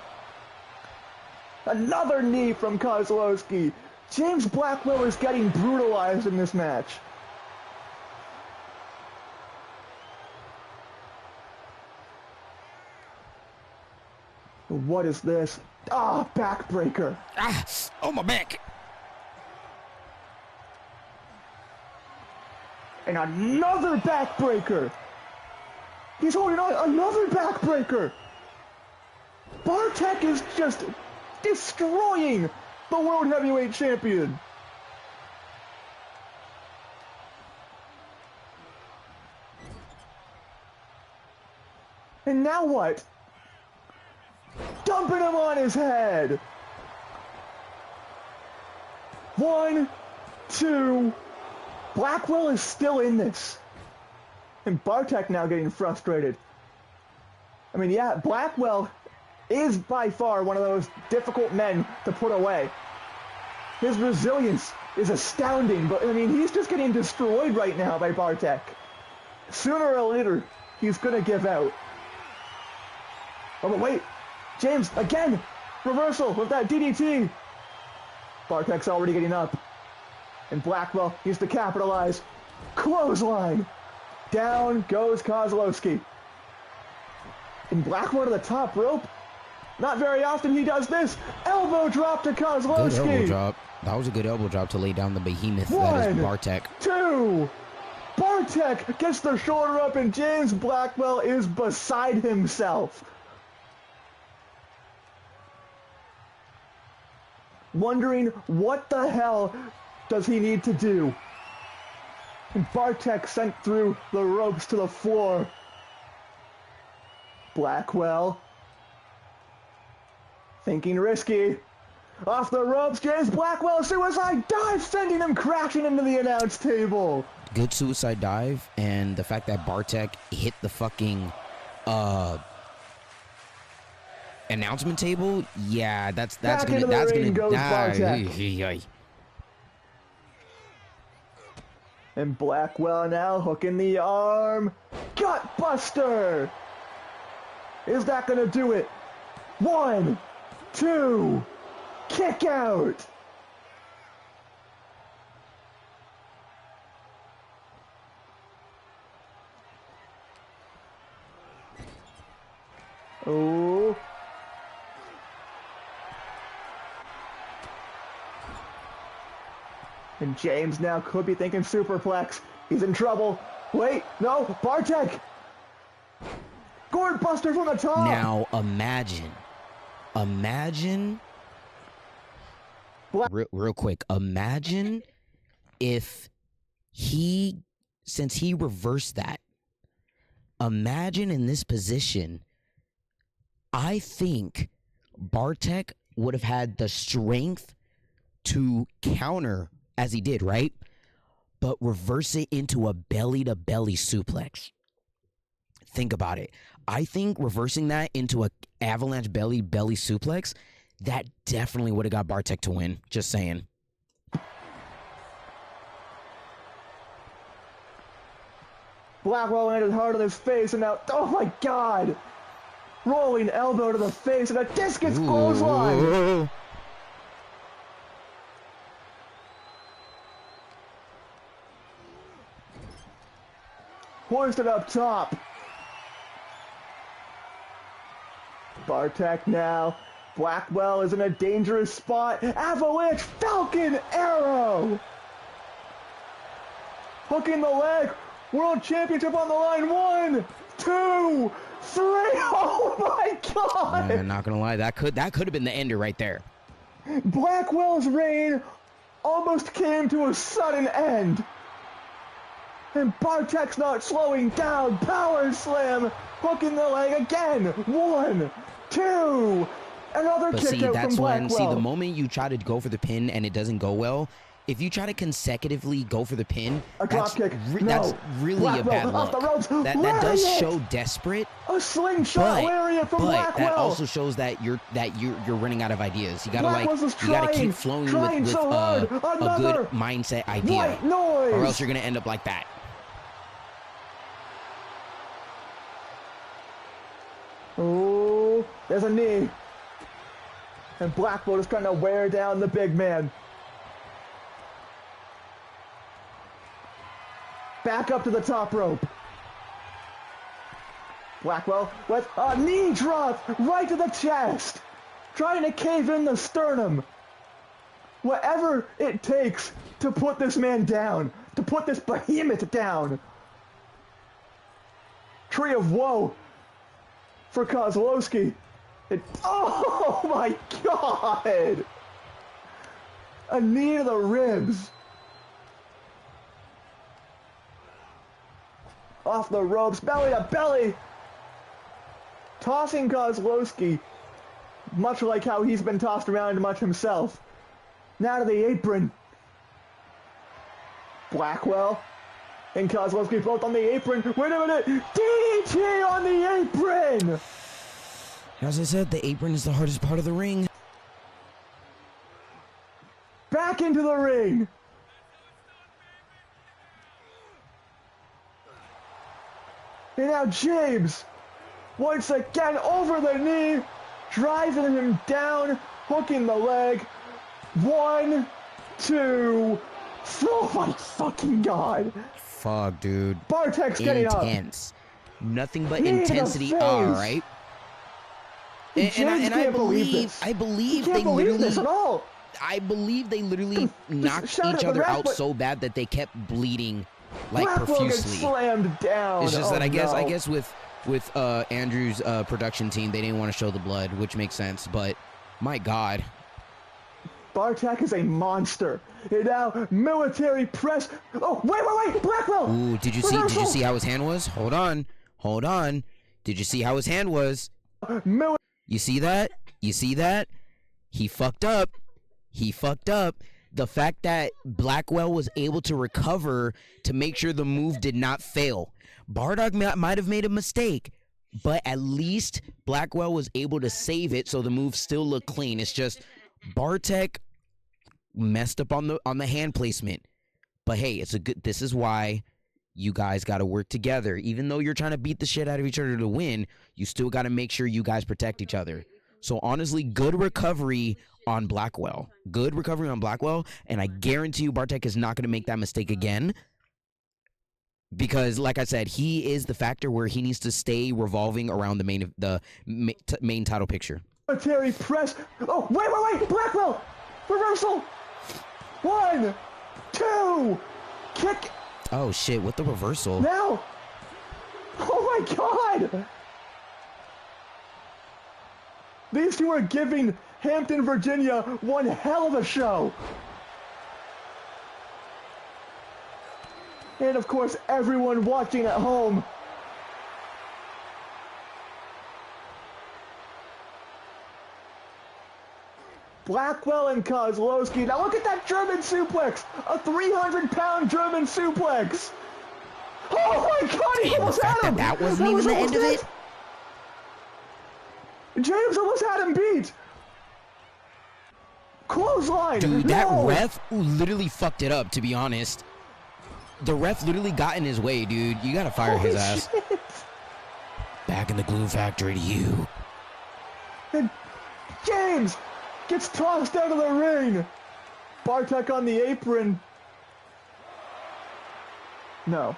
Another knee from Kozlowski. James Blackwell is getting brutalized in this match. What is this? Ah, backbreaker. Ah, oh my back. And another backbreaker. He's holding on. Another backbreaker. Bartek is just destroying the World Heavyweight Champion. And now what? Dumping him on his head. 1, 2. Blackwell is still in this. And Bartek now getting frustrated. I mean, yeah, Blackwell is by far one of those difficult men to put away. His resilience is astounding, but I mean, he's just getting destroyed right now by Bartek. Sooner or later, he's gonna give out. Oh, but wait, James, again, reversal with that DDT. Bartek's already getting up. And Blackwell needs to capitalize. Clothesline. Down goes Kozlowski. And Blackwell to the top rope. Not very often he does this. Elbow drop to Kozlowski. Good elbow drop. That was a good elbow drop to lay down the behemoth that is 1, Bartek. 2. Bartek gets the shoulder up and James Blackwell is beside himself. Wondering what the hell does he need to do. And Bartek sent through the ropes to the floor. Blackwell thinking risky. Off the ropes, James Blackwell, suicide dive, sending him crashing into the announce table. Good suicide dive, and the fact that Bartek hit the fucking announcement table, yeah, that's gonna die. And Blackwell now hooking the arm. Gut buster! Is that gonna do it? 1, 2, kick out! Oh. And James now could be thinking superplex. He's in trouble. Wait, no, Bartek! Gourd buster from the top! Now imagine, real quick, imagine if since he reversed that, imagine in this position, I think Bartek would have had the strength to counter as he did, right? But reverse it into a belly-to-belly suplex. Think about it. I think reversing that into a avalanche belly suplex, that definitely would have got Bartek to win. Just saying. Blackwell landed hard on his face, and now, oh my god! Rolling elbow to the face, and a discus clothesline! Hoisted up top. Bartek now. Blackwell is in a dangerous spot. Avalanche Falcon Arrow. Hooking the leg. World Championship on the line. 1, 2, 3. Oh my god. I'm not gonna lie. That could have been the ender right there. Blackwell's reign almost came to a sudden end. And Bartek's not slowing down. Power slam. Hooking the leg again. 1, 2. Another kick out from Blackwell. See, the moment you try to go for the pin and it doesn't go well, if you try to consecutively go for the pin, that's really Blackwell, a bad look. off the ropes. That does show desperate. A slingshot lariat from Blackwell. That also shows that you're running out of ideas. You gotta keep flowing with a good mindset idea, or else you're gonna end up like that. Oh, there's a knee. And Blackwell is trying to wear down the big man. Back up to the top rope. Blackwell with a knee drop right to the chest. Trying to cave in the sternum. Whatever it takes to put this man down. To put this behemoth down. Tree of Woe for Kozlowski. Oh my god! A knee to the ribs. Off the ropes, belly to belly. Tossing Kozlowski, much like how he's been tossed around much himself. Now to the apron. Blackwell and Kozlowski both on the apron. Wait a minute! DDT on the apron! As I said, the apron is the hardest part of the ring. Back into the ring. And now James, once again over the knee, driving him down, hooking the leg. 1, 2, 3. Oh my fucking god. Fuck, dude. Bartek's getting up. Intense. Nothing but intensity, alright? And I believe they literally knocked each other out so bad that they kept bleeding like profusely. Slammed down. It's just that I guess with Andrew's production team, they didn't want to show the blood, which makes sense. But my God, Bartek is a monster. And now military press. Oh wait, Blackwell. Ooh, did you see how his hand was? Hold on. Did you see how his hand was? You see that? He fucked up. He fucked up. The fact that Blackwell was able to recover to make sure the move did not fail. Bardock might have made a mistake, but at least Blackwell was able to save it so the move still looked clean. It's just Bartek messed up on the hand placement. But hey, it's a good. This is why you guys got to work together. Even though you're trying to beat the shit out of each other to win, you still got to make sure you guys protect each other. So honestly, good recovery on Blackwell. Good recovery on Blackwell, and I guarantee you Bartek is not going to make that mistake again. Because, like I said, he is the factor where he needs to stay revolving around the main title picture. Military press. Oh, wait! Blackwell! Reversal! 1, 2, kick. Oh, shit, what the reversal? Now! Oh my god! These two are giving Hampton, Virginia one hell of a show. And of course, everyone watching at home. Blackwell and Kozlowski. Now look at that German suplex! A 300-pound German suplex! Oh my god, he almost had him! That wasn't even the end of it? James almost had him beat! Clothesline! Dude, that ref literally fucked it up, to be honest. The ref literally got in his way, dude. You gotta fire his ass. Shit. Back in the Gloom Factory to you. And James gets tossed out of the ring. Bartek on the apron. No.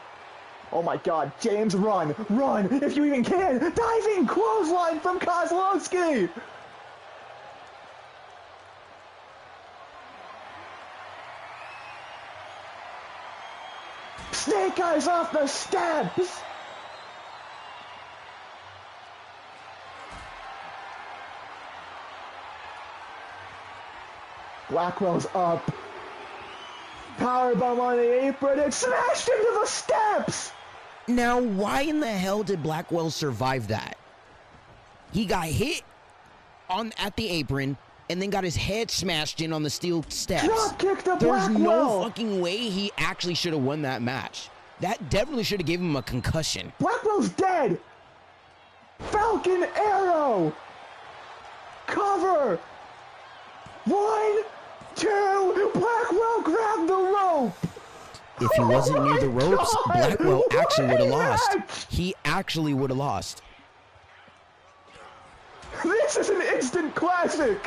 Oh my god, James, run, if you even can. Diving clothesline from Kozlowski. Snake Eyes off the steps. Blackwell's up. Powerbomb on the apron and smashed into the steps! Now, why in the hell did Blackwell survive that? He got hit at the apron and then got his head smashed in on the steel steps. Drop kick to There's Blackwell! no fucking way he actually should have won that match. That definitely should have given him a concussion. Blackwell's dead! Falcon Arrow! Cover! 1, 2, Blackwell grabbed the rope! If he wasn't near the ropes, God! Blackwell actually would have What a lost. match! He actually would have lost. This is an instant classic!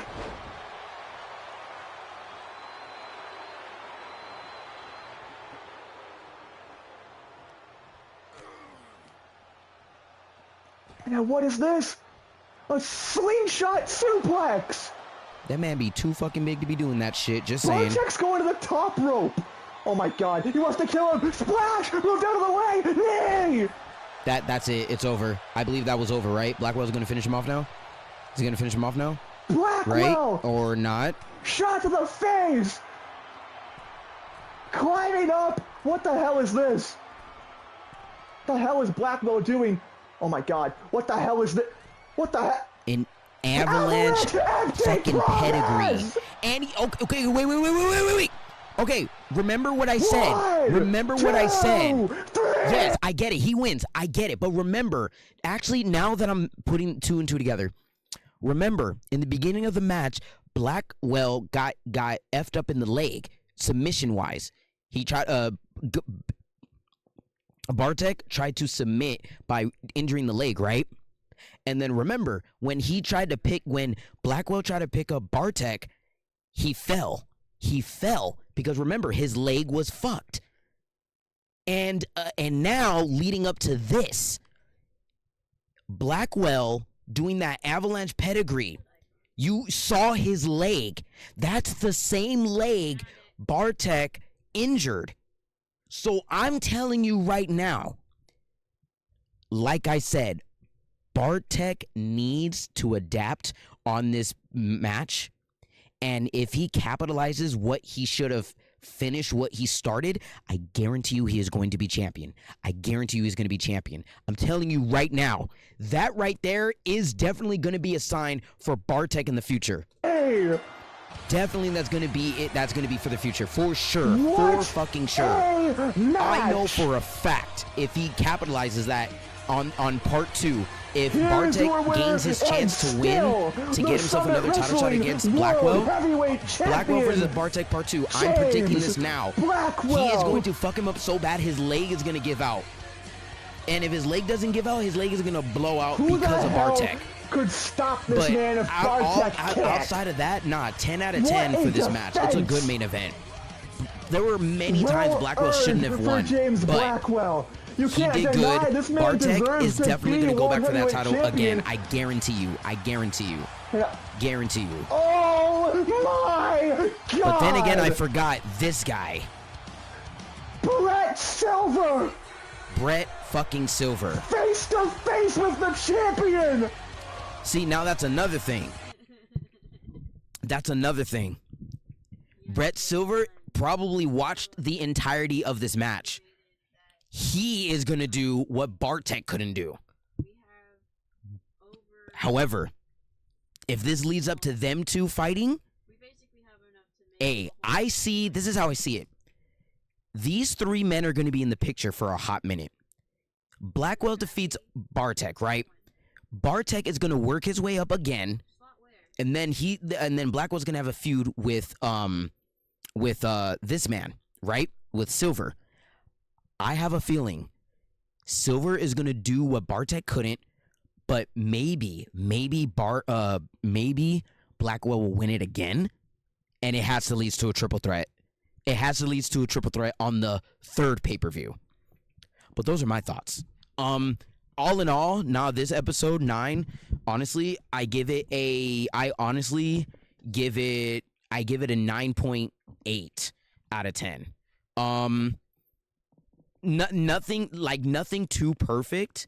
Now what is this? A slingshot suplex! That man be too fucking big to be doing that shit, just saying. Bartek's going to the top rope! Oh my god, he wants to kill him! Splash! Moved out of the way! Nay! That's it. It's over. I believe that was over, right? Blackwell's gonna finish him off now? Is he gonna finish him off now? Blackwell! Right? Or not? Shot to the face! Climbing up! What the hell is this? The hell is Blackwell doing? Oh my god, what the hell is this? What the hell? An avalanche fucking pedigree. And he, okay, wait. Okay, remember what I said. Remember what I said. 3. Yes, I get it. He wins. I get it. But remember, actually, now that I'm putting 2 and 2 together, remember, in the beginning of the match, Blackwell got effed up in the leg, submission-wise. He tried, Bartek tried to submit by injuring the leg, right? And then remember, when Blackwell tried to pick up Bartek, he fell. He fell because remember, his leg was fucked. And now leading up to this, Blackwell doing that avalanche pedigree, you saw his leg. That's the same leg Bartek injured. So I'm telling you right now, like I said, Bartek needs to adapt on this match. And if he capitalizes what he should have finished, what he started, I guarantee you he is going to be champion. I guarantee you he's going to be champion. I'm telling you right now, that right there is definitely going to be a sign for Bartek in the future. Hey, Definitely that's going to be it. That's going to be for the future. For sure. What For fucking sure. a match. I know for a fact if he capitalizes that on part 2, if Bartek gains his chance to win, to get himself another title shot against Blackwell versus Bartek part 2, I'm predicting this now. Blackwell. He is going to fuck him up so bad his leg is going to give out. And if his leg doesn't give out, his leg is going to blow out because of Bartek. Could stop this But man if Bartek can't. outside of that, nah, 10 out of 10 What for a this match. It's a good defense. main event. There were many times Blackwell shouldn't have won, James but Blackwell. You he can't did deny good. this man Bartek deserves is to definitely be going to go back for that world title heavyweight again. champion. I guarantee you. I guarantee you. Yeah. Guarantee you. Oh my God! But then again, I forgot this guy. Brett Silver, Brett fucking Silver. face to face with the champion. See, now that's another thing. That's another thing. Brett Silver probably watched the entirety of this match. He is going to do what Bartek couldn't do. However, if this leads up to them two fighting, I see, this is how I see it. These 3 men are going to be in the picture for a hot minute. Blackwell defeats Bartek, right? Bartek is going to work his way up again, and then Blackwell's going to have a feud with this man, right? With Silver. I have a feeling Silver is going to do what Bartek couldn't, but maybe Blackwell will win it again, and it has to lead to a triple threat. It has to lead to a triple threat on the 3rd pay-per-view. But those are my thoughts. All in all, now this episode 9, honestly, I give it a 9.8 out of 10. Nothing too perfect,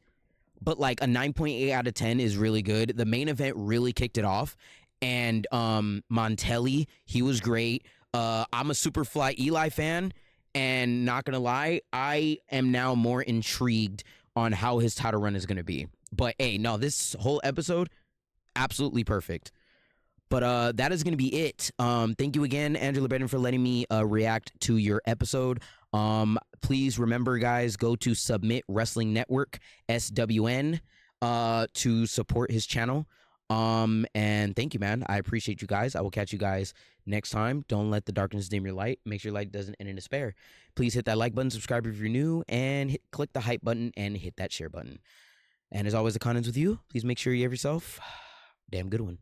but like a 9.8 out of 10 is really good. The main event really kicked it off, and Montelli, he was great. I'm a Superfly Eli fan, and not gonna lie, I am now more intrigued on how his title run is gonna be. But hey, no, this whole episode, absolutely perfect. But that is gonna be it. Thank you again, Angela Brennan, for letting me react to your episode. Please remember, guys, go to Submit Wrestling Network, SWN, to support his channel. And thank you, man. I appreciate you guys. I will catch you guys next time. Don't let the darkness dim your light. Make sure your light doesn't end in despair. Please hit that like button, subscribe if you're new, and click the hype button and hit that share button. And as always, the content's with you. Please make sure you have yourself a damn good one.